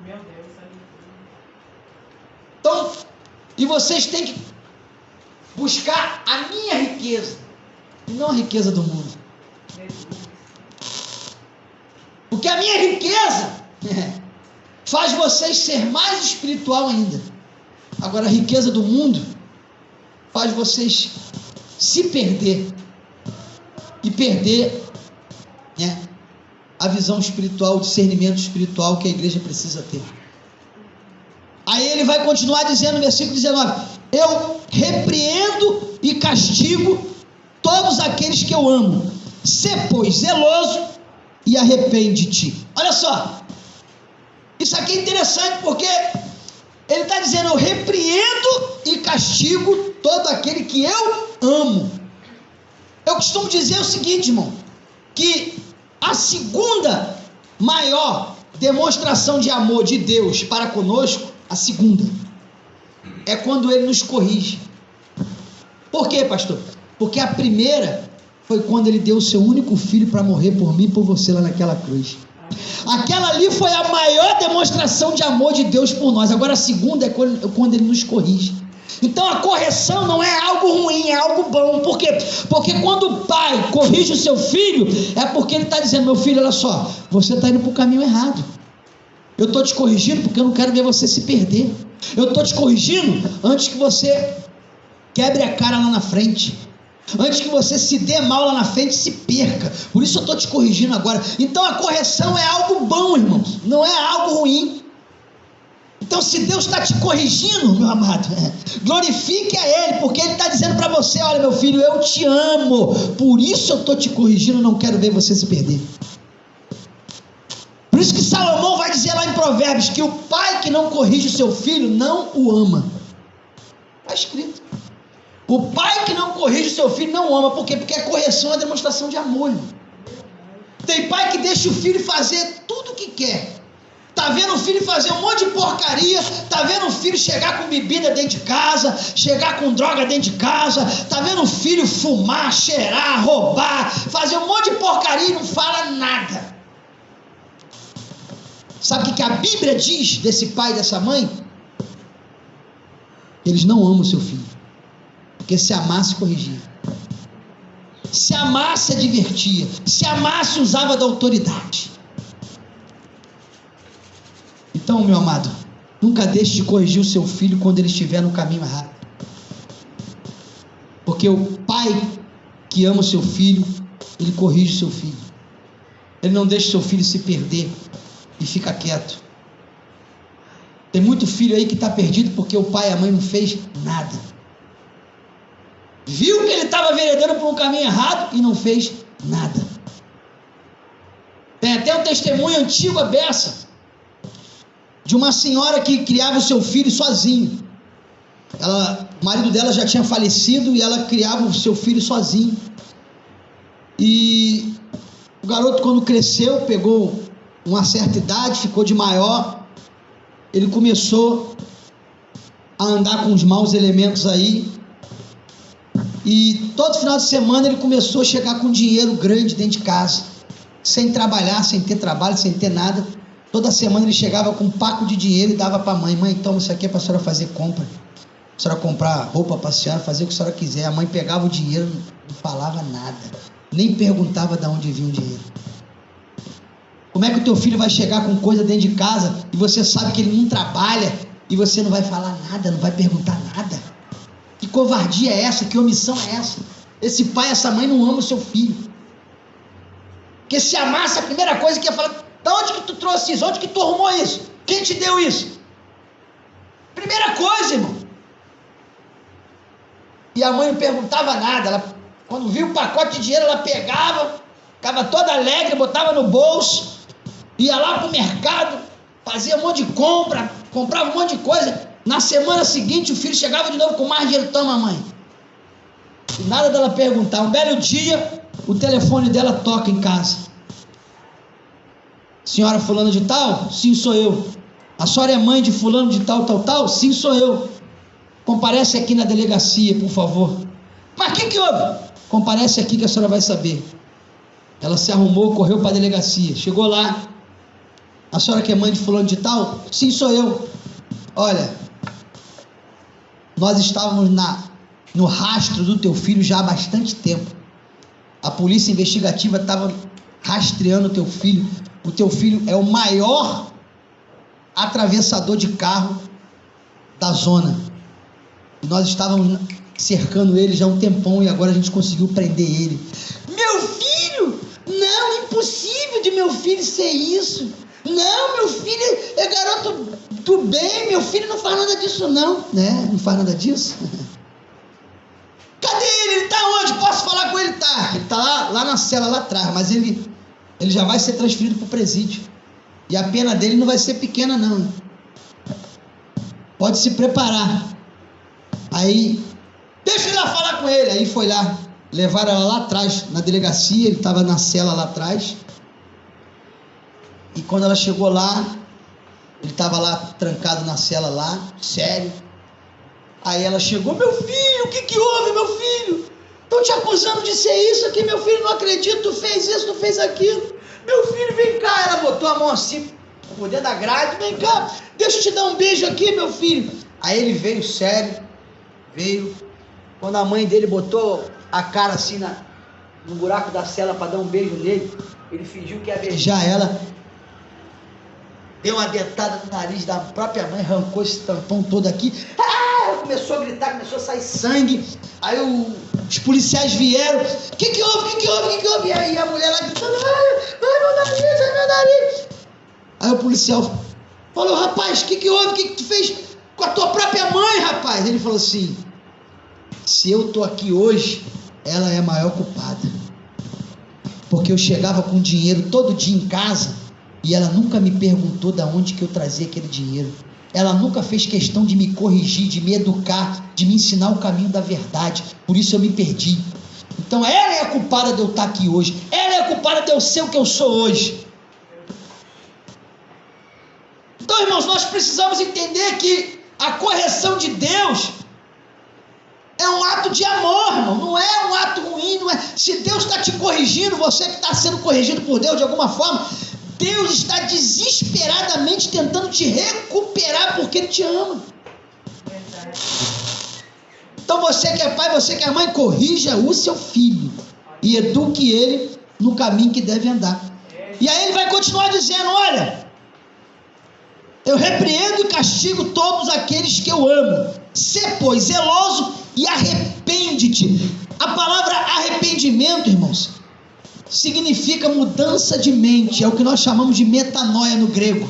Meu Deus. Então, e vocês têm que buscar a minha riqueza, e não a riqueza do mundo. Porque a minha riqueza faz vocês ser mais espiritual ainda. Agora, a riqueza do mundo faz vocês se perder, e perder a visão espiritual, o discernimento espiritual que a igreja precisa ter. Aí ele vai continuar dizendo no versículo 19: eu repreendo e castigo todos aqueles que eu amo. Sê, pois, zeloso e arrepende-te. Olha só, isso aqui é interessante, porque ele está dizendo: eu repreendo e castigo todo aquele que eu amo. Eu costumo dizer o seguinte, irmão, que a segunda maior demonstração de amor de Deus para conosco, a segunda, é quando ele nos corrige. Por quê, pastor? Porque a primeira foi quando ele deu o seu único filho para morrer por mim e por você lá naquela cruz. Aquela ali foi a maior demonstração de amor de Deus por nós. Agora a segunda é quando ele nos corrige. Então a correção não é algo ruim, é algo bom. Por quê? Porque quando o pai corrige o seu filho, é porque ele está dizendo: meu filho, olha só, você está indo para o caminho errado. Eu estou te corrigindo porque eu não quero ver você se perder. Eu estou te corrigindo antes que você quebre a cara lá na frente, antes que você se dê mal lá na frente e se perca. Por isso eu estou te corrigindo agora. Então a correção é algo bom, irmãos, não é algo ruim. Então, se Deus está te corrigindo, meu amado, glorifique a Ele, porque Ele está dizendo para você: olha, meu filho, eu te amo, por isso eu estou te corrigindo, não quero ver você se perder. Por isso que Salomão vai dizer lá em Provérbios que o pai que não corrige o seu filho não o ama. Está escrito. O pai que não corrige o seu filho não o ama. Por quê? Porque a correção é uma demonstração de amor, irmão. Tem pai que deixa o filho fazer tudo o que quer. Está vendo o filho fazer um monte de porcaria, está vendo o filho chegar com bebida dentro de casa, chegar com droga dentro de casa, está vendo o filho fumar, cheirar, roubar, fazer um monte de porcaria e não fala nada. Sabe o que a Bíblia diz desse pai e dessa mãe? Eles não amam o seu filho, porque se amasse, corrigia, se amasse, advertia, se amasse, usava da autoridade. Então, meu amado, nunca deixe de corrigir o seu filho quando ele estiver no caminho errado, porque o pai que ama o seu filho, ele corrige o seu filho, ele não deixa o seu filho se perder e fica quieto. Tem muito filho aí que está perdido porque o pai e a mãe não fez nada, viu que ele estava veredando por um caminho errado e não fez nada. Tem até um testemunho antigo à beça de uma senhora que criava o seu filho sozinho. O marido dela já tinha falecido e ela criava o seu filho sozinho. E o garoto, quando cresceu, pegou uma certa idade, ficou de maior, ele começou a andar com os maus elementos aí, e todo final de semana ele começou a chegar com dinheiro grande dentro de casa, sem trabalhar, sem ter trabalho, sem ter nada. Toda semana ele chegava com um paco de dinheiro e dava para a mãe: mãe, toma isso aqui, é para a senhora fazer compra, a senhora comprar roupa para a senhora, fazer o que a senhora quiser. A mãe pegava o dinheiro, não falava nada, nem perguntava de onde vinha o dinheiro. Como é que o teu filho vai chegar com coisa dentro de casa e você sabe que ele não trabalha e você não vai falar nada, não vai perguntar nada? Que covardia é essa? Que omissão é essa? Esse pai, essa mãe não ama o seu filho. Porque se amasse, a primeira coisa que ia falar: Da onde que tu trouxe isso? Onde que tu arrumou isso? Quem te deu isso? Primeira coisa, irmão. E a mãe não perguntava nada. Ela, quando viu o pacote de dinheiro, ela pegava, ficava toda alegre, botava no bolso, ia lá pro mercado, fazia um monte de compra, comprava um monte de coisa. Na semana seguinte, o filho chegava de novo com mais dinheiro. Toma, mãe. E nada dela perguntar. Um belo dia, o telefone dela toca em casa. Senhora fulano de tal? Sim, sou eu. A senhora é mãe de fulano de tal, tal, tal? Sim, sou eu. Comparece aqui na delegacia, por favor. Mas o que houve? Comparece aqui que a senhora vai saber. Ela se arrumou, correu para a delegacia. Chegou lá. A senhora que é mãe de fulano de tal? Sim, sou eu. Olha, nós estávamos no rastro do teu filho já há bastante tempo. A polícia investigativa estava rastreando o teu filho. O teu filho é o maior atravessador de carro da zona. E nós estávamos cercando ele já há um tempão e agora a gente conseguiu prender ele. Meu filho? Não, impossível de meu filho ser isso. Não, meu filho é garoto do bem, meu filho não faz nada disso não. Né? Não faz nada disso? Cadê ele? Ele está onde? Posso falar com ele? Tá. Ele está lá na cela, lá atrás, mas ele já vai ser transferido para o presídio. E a pena dele não vai ser pequena não. Pode se preparar. Aí, deixa eu ir lá falar com ele. Aí foi lá, levaram ela lá atrás, na delegacia, ele estava na cela lá atrás. E quando ela chegou lá, ele estava lá trancado na cela lá, sério. Aí ela chegou, meu filho, o que houve, meu filho? Estão te acusando de ser isso aqui, meu filho, não acredito, tu fez isso, tu fez aquilo. Meu filho, vem cá. Ela botou a mão assim, por dentro da grade, vem cá, deixa eu te dar um beijo aqui, meu filho. Aí ele veio sério, veio. Quando a mãe dele botou a cara assim no buraco da cela para dar um beijo nele, ele fingiu que ia beijar ela. Deu uma dentada no nariz da própria mãe, arrancou esse tampão todo aqui. Ela começou a gritar, começou a sair sangue. Aí os policiais vieram. O que houve? E aí a mulher lá gritando, ai meu nariz. Aí o policial falou, rapaz, o que houve? O que tu fez com a tua própria mãe, rapaz? Ele falou assim, se eu tô aqui hoje, ela é a maior culpada. Porque eu chegava com dinheiro todo dia em casa e ela nunca me perguntou de onde que eu trazia aquele dinheiro. Ela nunca fez questão de me corrigir, de me educar, de me ensinar o caminho da verdade. Por isso eu me perdi. Então ela é a culpada de eu estar aqui hoje. Ela é a culpada de eu ser o que eu sou hoje. Então, irmãos, nós precisamos entender que a correção de Deus é um ato de amor, irmão. Não é um ato ruim, não é. Se Deus está te corrigindo, você que está sendo corrigido por Deus de alguma forma, Deus está desesperadamente tentando te recuperar porque Ele te ama. Então você que é pai, você que é mãe, corrija o seu filho e eduque ele no caminho que deve andar. E aí ele vai continuar dizendo, olha, eu repreendo e castigo todos aqueles que eu amo. Sê, pois, zeloso e arrepende-te. A palavra arrependimento, irmãos, significa mudança de mente, é o que nós chamamos de metanoia no grego.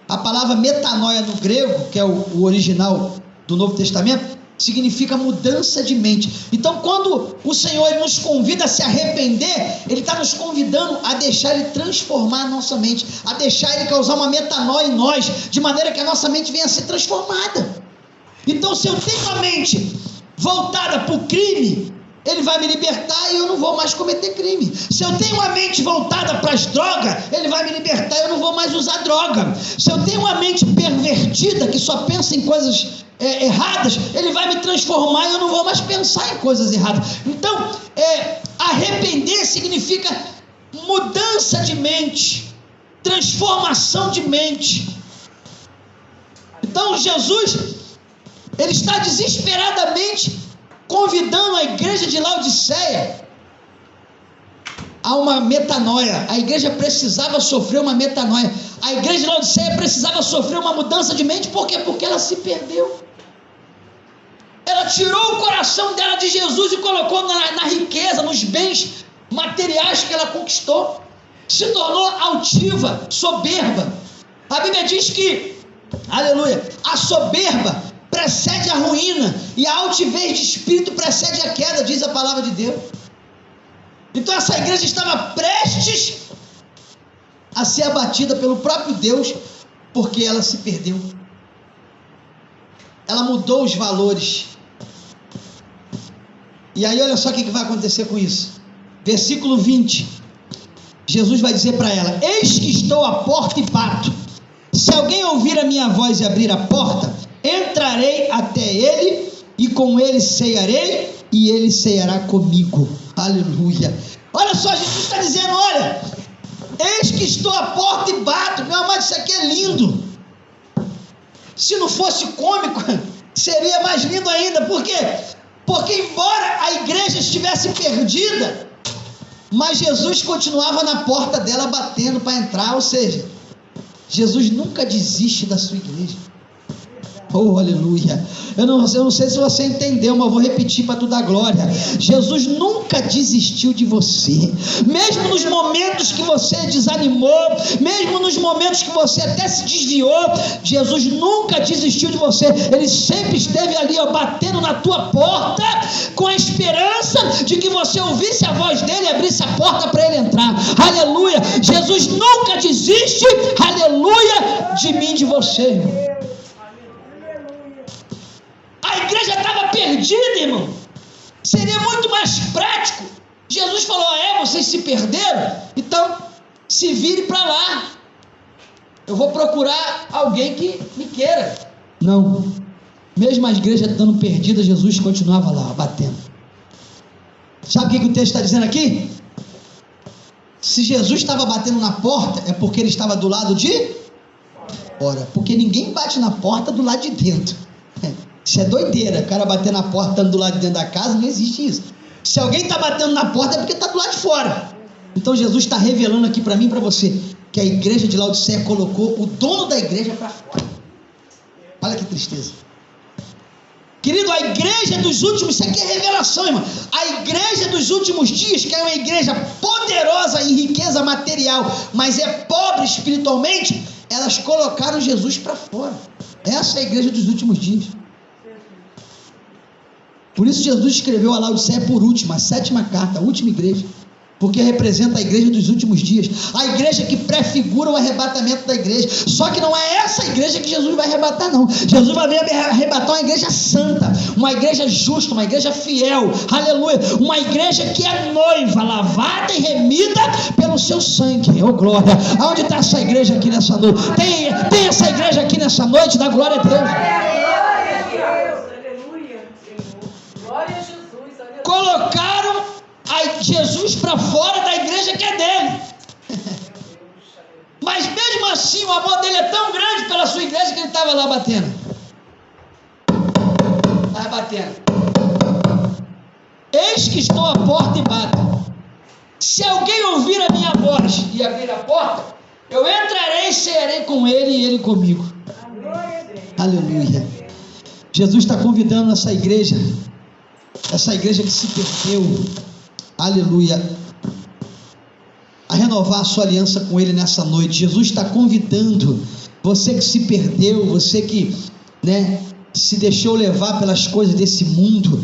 A palavra metanoia no grego, que é o original do Novo Testamento, significa mudança de mente. Então, quando o Senhor ele nos convida a se arrepender, Ele está nos convidando a deixar Ele transformar a nossa mente, a deixar Ele causar uma metanoia em nós, de maneira que a nossa mente venha a ser transformada. Então, se eu tenho a mente voltada para o crime, Ele vai me libertar e eu não vou mais cometer crime. Se eu tenho uma mente voltada para as drogas, Ele vai me libertar e eu não vou mais usar droga. Se eu tenho uma mente pervertida, que só pensa em coisas erradas, Ele vai me transformar e eu não vou mais pensar em coisas erradas. Então, arrepender significa mudança de mente, transformação de mente. Então, Jesus, Ele está desesperadamente convidando a igreja de Laodiceia a uma metanoia. A igreja precisava sofrer uma metanoia. A igreja de Laodiceia precisava sofrer uma mudança de mente. Por quê? Porque ela se perdeu. Ela tirou o coração dela de Jesus e colocou na riqueza, nos bens materiais que ela conquistou. se tornou altiva, soberba. A Bíblia diz que, aleluia, a soberba precede a ruína e a altivez de espírito precede a queda, diz a palavra de Deus. Então essa igreja estava prestes a ser abatida pelo próprio Deus, porque ela se perdeu. Ela mudou os valores. E aí olha só o que vai acontecer com isso. Versículo 20. Jesus vai dizer para ela: eis que estou à porta e bato. Se alguém ouvir a minha voz e abrir a porta, entrarei até ele, e com ele cearei, e ele ceará comigo. Aleluia. Olha só, Jesus está dizendo: olha, eis que estou à porta e bato. Meu amado, isso aqui é lindo. Se não fosse cômico, seria mais lindo ainda. Por quê? Porque embora a igreja estivesse perdida, mas Jesus continuava na porta dela batendo para entrar. Ou seja, Jesus nunca desiste da sua igreja. Oh, aleluia. Eu não sei se você entendeu, mas eu vou repetir para tu dar glória. Jesus nunca desistiu de você. Mesmo nos momentos que você desanimou, mesmo nos momentos que você até se desviou, Jesus nunca desistiu de você. Ele sempre esteve ali, ó, batendo na tua porta, com a esperança de que você ouvisse a voz dele e abrisse a porta para ele entrar. Aleluia. Jesus nunca desiste, aleluia, de mim, de você, irmão. A igreja estava perdida, irmão. Seria muito mais prático. Jesus falou: vocês se perderam? Então, se vire para lá. Eu vou procurar alguém que me queira. Não. Mesmo a igreja estando perdida, Jesus continuava lá, batendo. Sabe o que o texto está dizendo aqui? Se Jesus estava batendo na porta, é porque ele estava do lado de fora. Porque ninguém bate na porta do lado de dentro. Isso é doideira, o cara bater na porta estando do lado de dentro da casa, não existe isso. Se alguém está batendo na porta é porque está do lado de fora. Então Jesus está revelando aqui para mim e para você, que a igreja de Laodiceia colocou o dono da igreja para fora. Olha que tristeza. Querido, a igreja dos últimos, isso aqui é revelação, irmão. A igreja dos últimos dias, que é uma igreja poderosa em riqueza material, mas é pobre espiritualmente, elas colocaram Jesus para fora. Essa é a igreja dos últimos dias. Por isso Jesus escreveu a Laodiceia por última, a 7ª carta, a última igreja, porque representa a igreja dos últimos dias, a igreja que prefigura o arrebatamento da igreja. Só que não é essa igreja que Jesus vai arrebatar, não. Jesus vai vir arrebatar uma igreja santa, uma igreja justa, uma igreja fiel, aleluia, uma igreja que é noiva, lavada e remida pelo seu sangue. Oh glória. Aonde está essa igreja aqui nessa noite? Tem essa igreja aqui nessa noite? Dá glória a Deus. Colocaram Jesus para fora da igreja que é dele. Mas mesmo assim o amor dele é tão grande pela sua igreja que ele estava lá batendo. Estava batendo. Eis que estou à porta e bato. Se alguém ouvir a minha voz e abrir a porta, eu entrarei e cearei com ele e ele comigo. Aleluia. Jesus está convidando essa igreja que se perdeu, aleluia, a renovar a sua aliança com ele nessa noite. Jesus está convidando você que se perdeu, você que, se deixou levar pelas coisas desse mundo,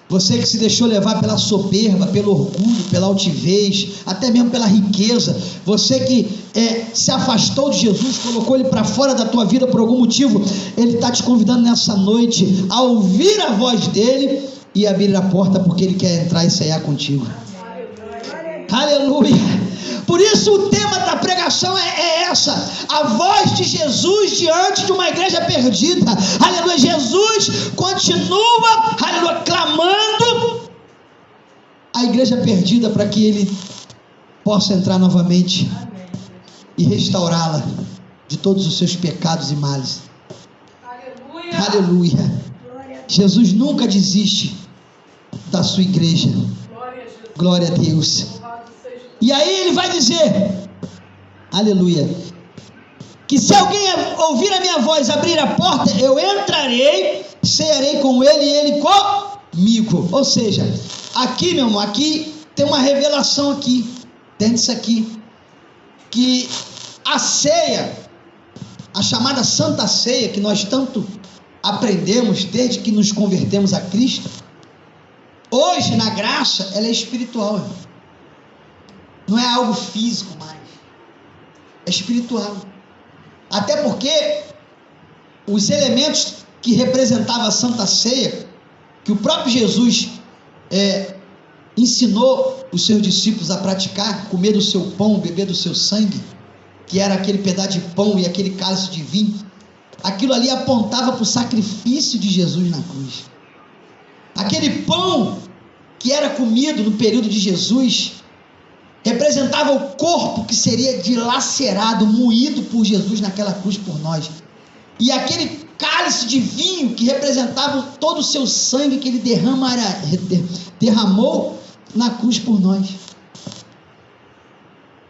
você que se deixou levar pela soberba, pelo orgulho, pela altivez, até mesmo pela riqueza, você que se afastou de Jesus, colocou ele para fora da tua vida por algum motivo, ele está te convidando nessa noite a ouvir a voz dele e abrir a porta, porque ele quer entrar e cear contigo. Aleluia. Por isso o tema da pregação é essa: a voz de Jesus diante de uma igreja perdida. Aleluia. Jesus continua, aleluia, clamando a igreja perdida para que ele possa entrar novamente e restaurá-la de todos os seus pecados e males. Aleluia. Aleluia. Jesus nunca desiste da sua igreja. Glória a Deus. E aí ele vai dizer, aleluia, que se alguém ouvir a minha voz, abrir a porta, eu entrarei, cearei com ele e ele comigo. Ou seja, aqui, meu irmão, aqui tem uma revelação aqui, dentro disso aqui. que a ceia, a chamada Santa Ceia, que nós tanto aprendemos desde que nos convertemos a Cristo, hoje na graça ela é espiritual, irmão. Não é algo físico mais, é espiritual. Até porque os elementos que representavam a Santa Ceia, que o próprio Jesus ensinou os seus discípulos a praticar, comer do seu pão, beber do seu sangue, que era aquele pedaço de pão e aquele cálice de vinho, aquilo ali apontava para o sacrifício de Jesus na cruz. Aquele pão que era comido no período de Jesus representava o corpo que seria dilacerado, moído por Jesus naquela cruz por nós. E aquele cálice de vinho que representava todo o seu sangue que ele derramou na cruz por nós.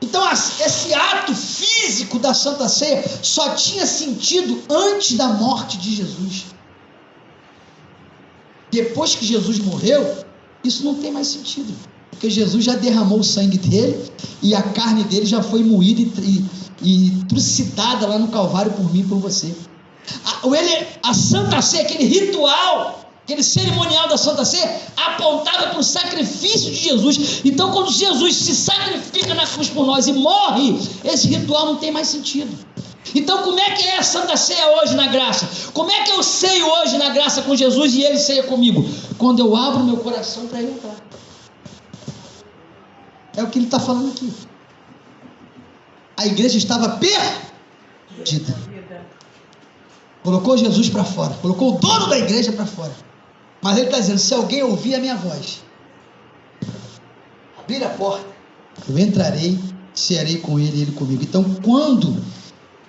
Então esse ato físico da Santa Ceia só tinha sentido antes da morte de Jesus. Depois que Jesus morreu, isso não tem mais sentido, porque Jesus já derramou o sangue dele e a carne dele já foi moída e trucidada lá no Calvário por mim e por você. A Santa Ceia, aquele ritual, aquele cerimonial da Santa Ceia, apontava para o sacrifício de Jesus. Então, quando Jesus se sacrifica na cruz por nós e morre, esse ritual não tem mais sentido. Então, como é que é a Santa Ceia hoje na graça? Como é que eu ceio hoje na graça com Jesus e ele ceia comigo? Quando eu abro meu coração para ele entrar. É o que ele está falando aqui. A igreja estava perdida. Colocou Jesus para fora, colocou o dono da igreja para fora. Mas ele está dizendo: se alguém ouvir a minha voz, abrir a porta, eu entrarei, cearei com ele e ele comigo. Então, quando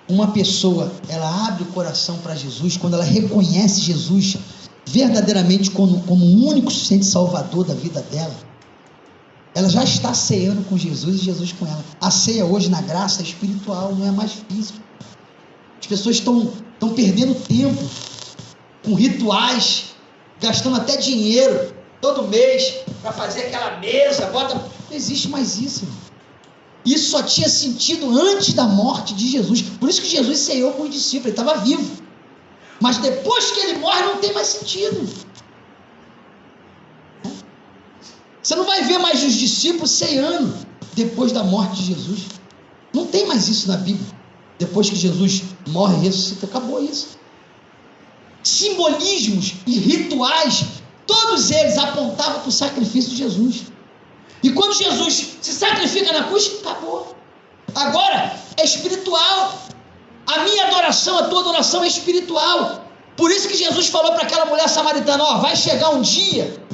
uma pessoa ela abre o coração para Jesus, quando ela reconhece Jesus verdadeiramente como o único suficiente salvador da vida dela, ela já está ceando com Jesus e Jesus com ela. A ceia hoje na graça é espiritual, não é mais física. As pessoas estão perdendo tempo com rituais, gastando até dinheiro todo mês para fazer aquela mesa, não existe mais isso, irmão. Isso só tinha sentido antes da morte de Jesus. Por isso que Jesus ceiou com os discípulos, ele estava vivo. Mas depois que ele morre, não tem mais sentido. Você não vai ver mais os discípulos ceando depois da morte de Jesus. Não tem mais isso na Bíblia. Depois que Jesus morre e ressuscita, acabou isso. Simbolismos e rituais, todos eles apontavam para o sacrifício de Jesus. E quando Jesus se sacrifica na cruz, acabou. Agora é espiritual. A minha adoração, a tua adoração é espiritual. Por isso que Jesus falou para aquela mulher samaritana: vai chegar um dia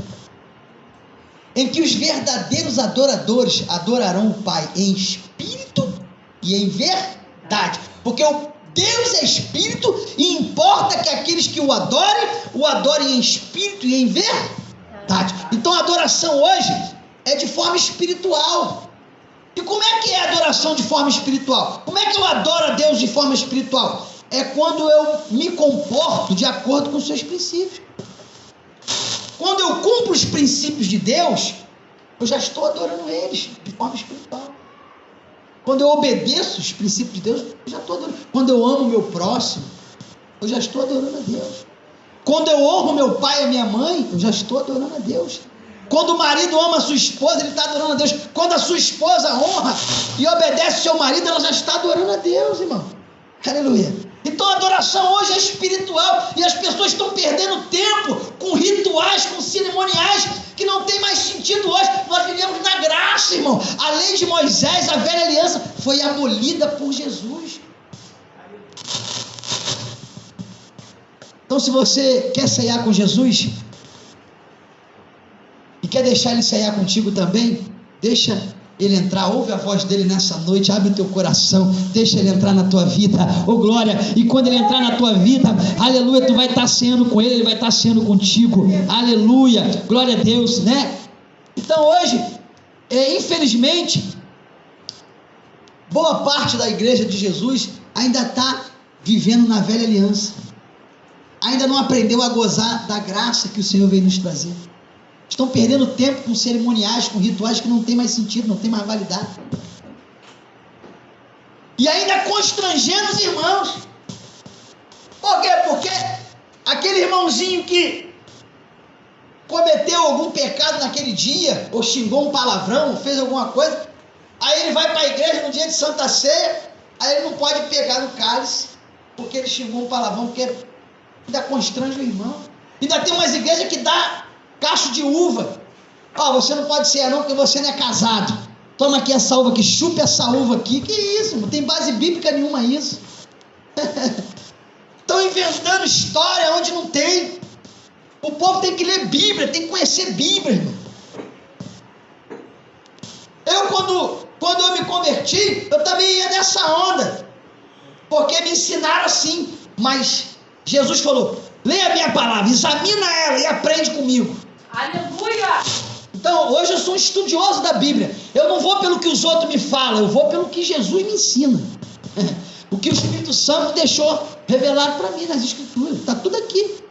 em que os verdadeiros adoradores adorarão o Pai em espírito e em verdade, porque o Deus é espírito e importa que aqueles que o adorem em espírito e em verdade. Então a adoração hoje é de forma espiritual. E como é que é a adoração de forma espiritual? Como é que eu adoro a Deus de forma espiritual? É quando eu me comporto de acordo com os seus princípios. Quando eu cumpro os princípios de Deus, eu já estou adorando eles de forma espiritual. Quando eu obedeço os princípios de Deus, eu já estou adorando. Quando eu amo o meu próximo, eu já estou adorando a Deus. Quando eu honro meu pai e a minha mãe, eu já estou adorando a Deus. Quando o marido ama a sua esposa, ele está adorando a Deus. Quando a sua esposa honra e obedece o seu marido, ela já está adorando a Deus, irmão. Aleluia. Então a adoração hoje é espiritual e as pessoas estão perdendo tempo com rituais, com cerimoniais que não tem mais sentido hoje. Nós vivemos na graça, irmão. A lei de Moisés, a velha aliança, foi abolida por Jesus. Então, se você quer ceiar com Jesus e quer deixar ele ceiar contigo também, deixa ele entrar, ouve a voz dele nessa noite, abre o teu coração, deixa ele entrar na tua vida, oh glória, e quando ele entrar na tua vida, aleluia, tu vai estar ceando com ele, ele vai estar ceando contigo, aleluia, glória a Deus, né? Então hoje, infelizmente, boa parte da igreja de Jesus ainda está vivendo na velha aliança, ainda não aprendeu a gozar da graça que o Senhor veio nos trazer. Estão perdendo tempo com cerimoniais, com rituais que não tem mais sentido, não tem mais validade. E ainda constrangendo os irmãos. Por quê? Porque aquele irmãozinho que cometeu algum pecado naquele dia, ou xingou um palavrão, ou fez alguma coisa, aí ele vai para a igreja no dia de Santa Ceia, aí ele não pode pegar no cálice, porque ele xingou um palavrão, porque ainda constrange o irmão. Ainda tem umas igrejas que dá cacho de uva. Ó, você não pode ser não, porque você não é casado. Toma aqui essa uva aqui, chupe essa uva aqui. Que isso? Não tem base bíblica nenhuma isso. Estão inventando história onde não tem. O povo tem que ler Bíblia, tem que conhecer Bíblia, irmão. Eu, quando eu me converti, eu também ia nessa onda, porque me ensinaram assim. Mas Jesus falou: leia a minha palavra, examina ela e aprende comigo. Aleluia! Então, hoje eu sou um estudioso da Bíblia. Eu não vou pelo que os outros me falam, eu vou pelo que Jesus me ensina. O que o Espírito Santo deixou revelado para mim nas Escrituras. Está tudo aqui.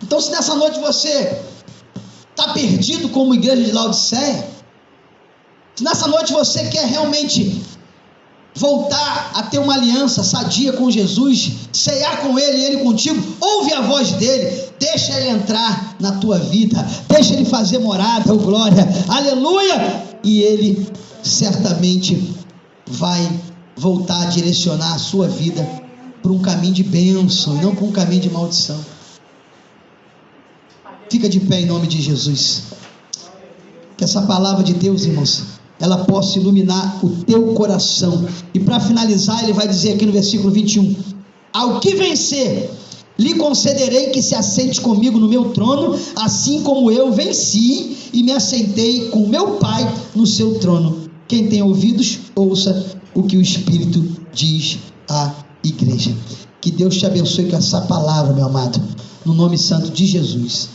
Então, se nessa noite você está perdido como igreja de Laodiceia, se nessa noite você quer realmente voltar a ter uma aliança sadia com Jesus, ceiar com Ele e Ele contigo, ouve a voz dEle, deixa Ele entrar na tua vida, deixa Ele fazer morada, glória, aleluia, e Ele certamente vai voltar a direcionar a sua vida para um caminho de bênção e não para um caminho de maldição. Fica de pé em nome de Jesus. Que essa palavra de Deus, irmãos, ela possa iluminar o teu coração. E para finalizar, ele vai dizer aqui no versículo 21: ao que vencer, lhe concederei que se assente comigo no meu trono, assim como eu venci e me assentei com meu Pai no seu trono. Quem tem ouvidos, ouça o que o Espírito diz à igreja. Que Deus te abençoe com essa palavra, meu amado, no nome santo de Jesus.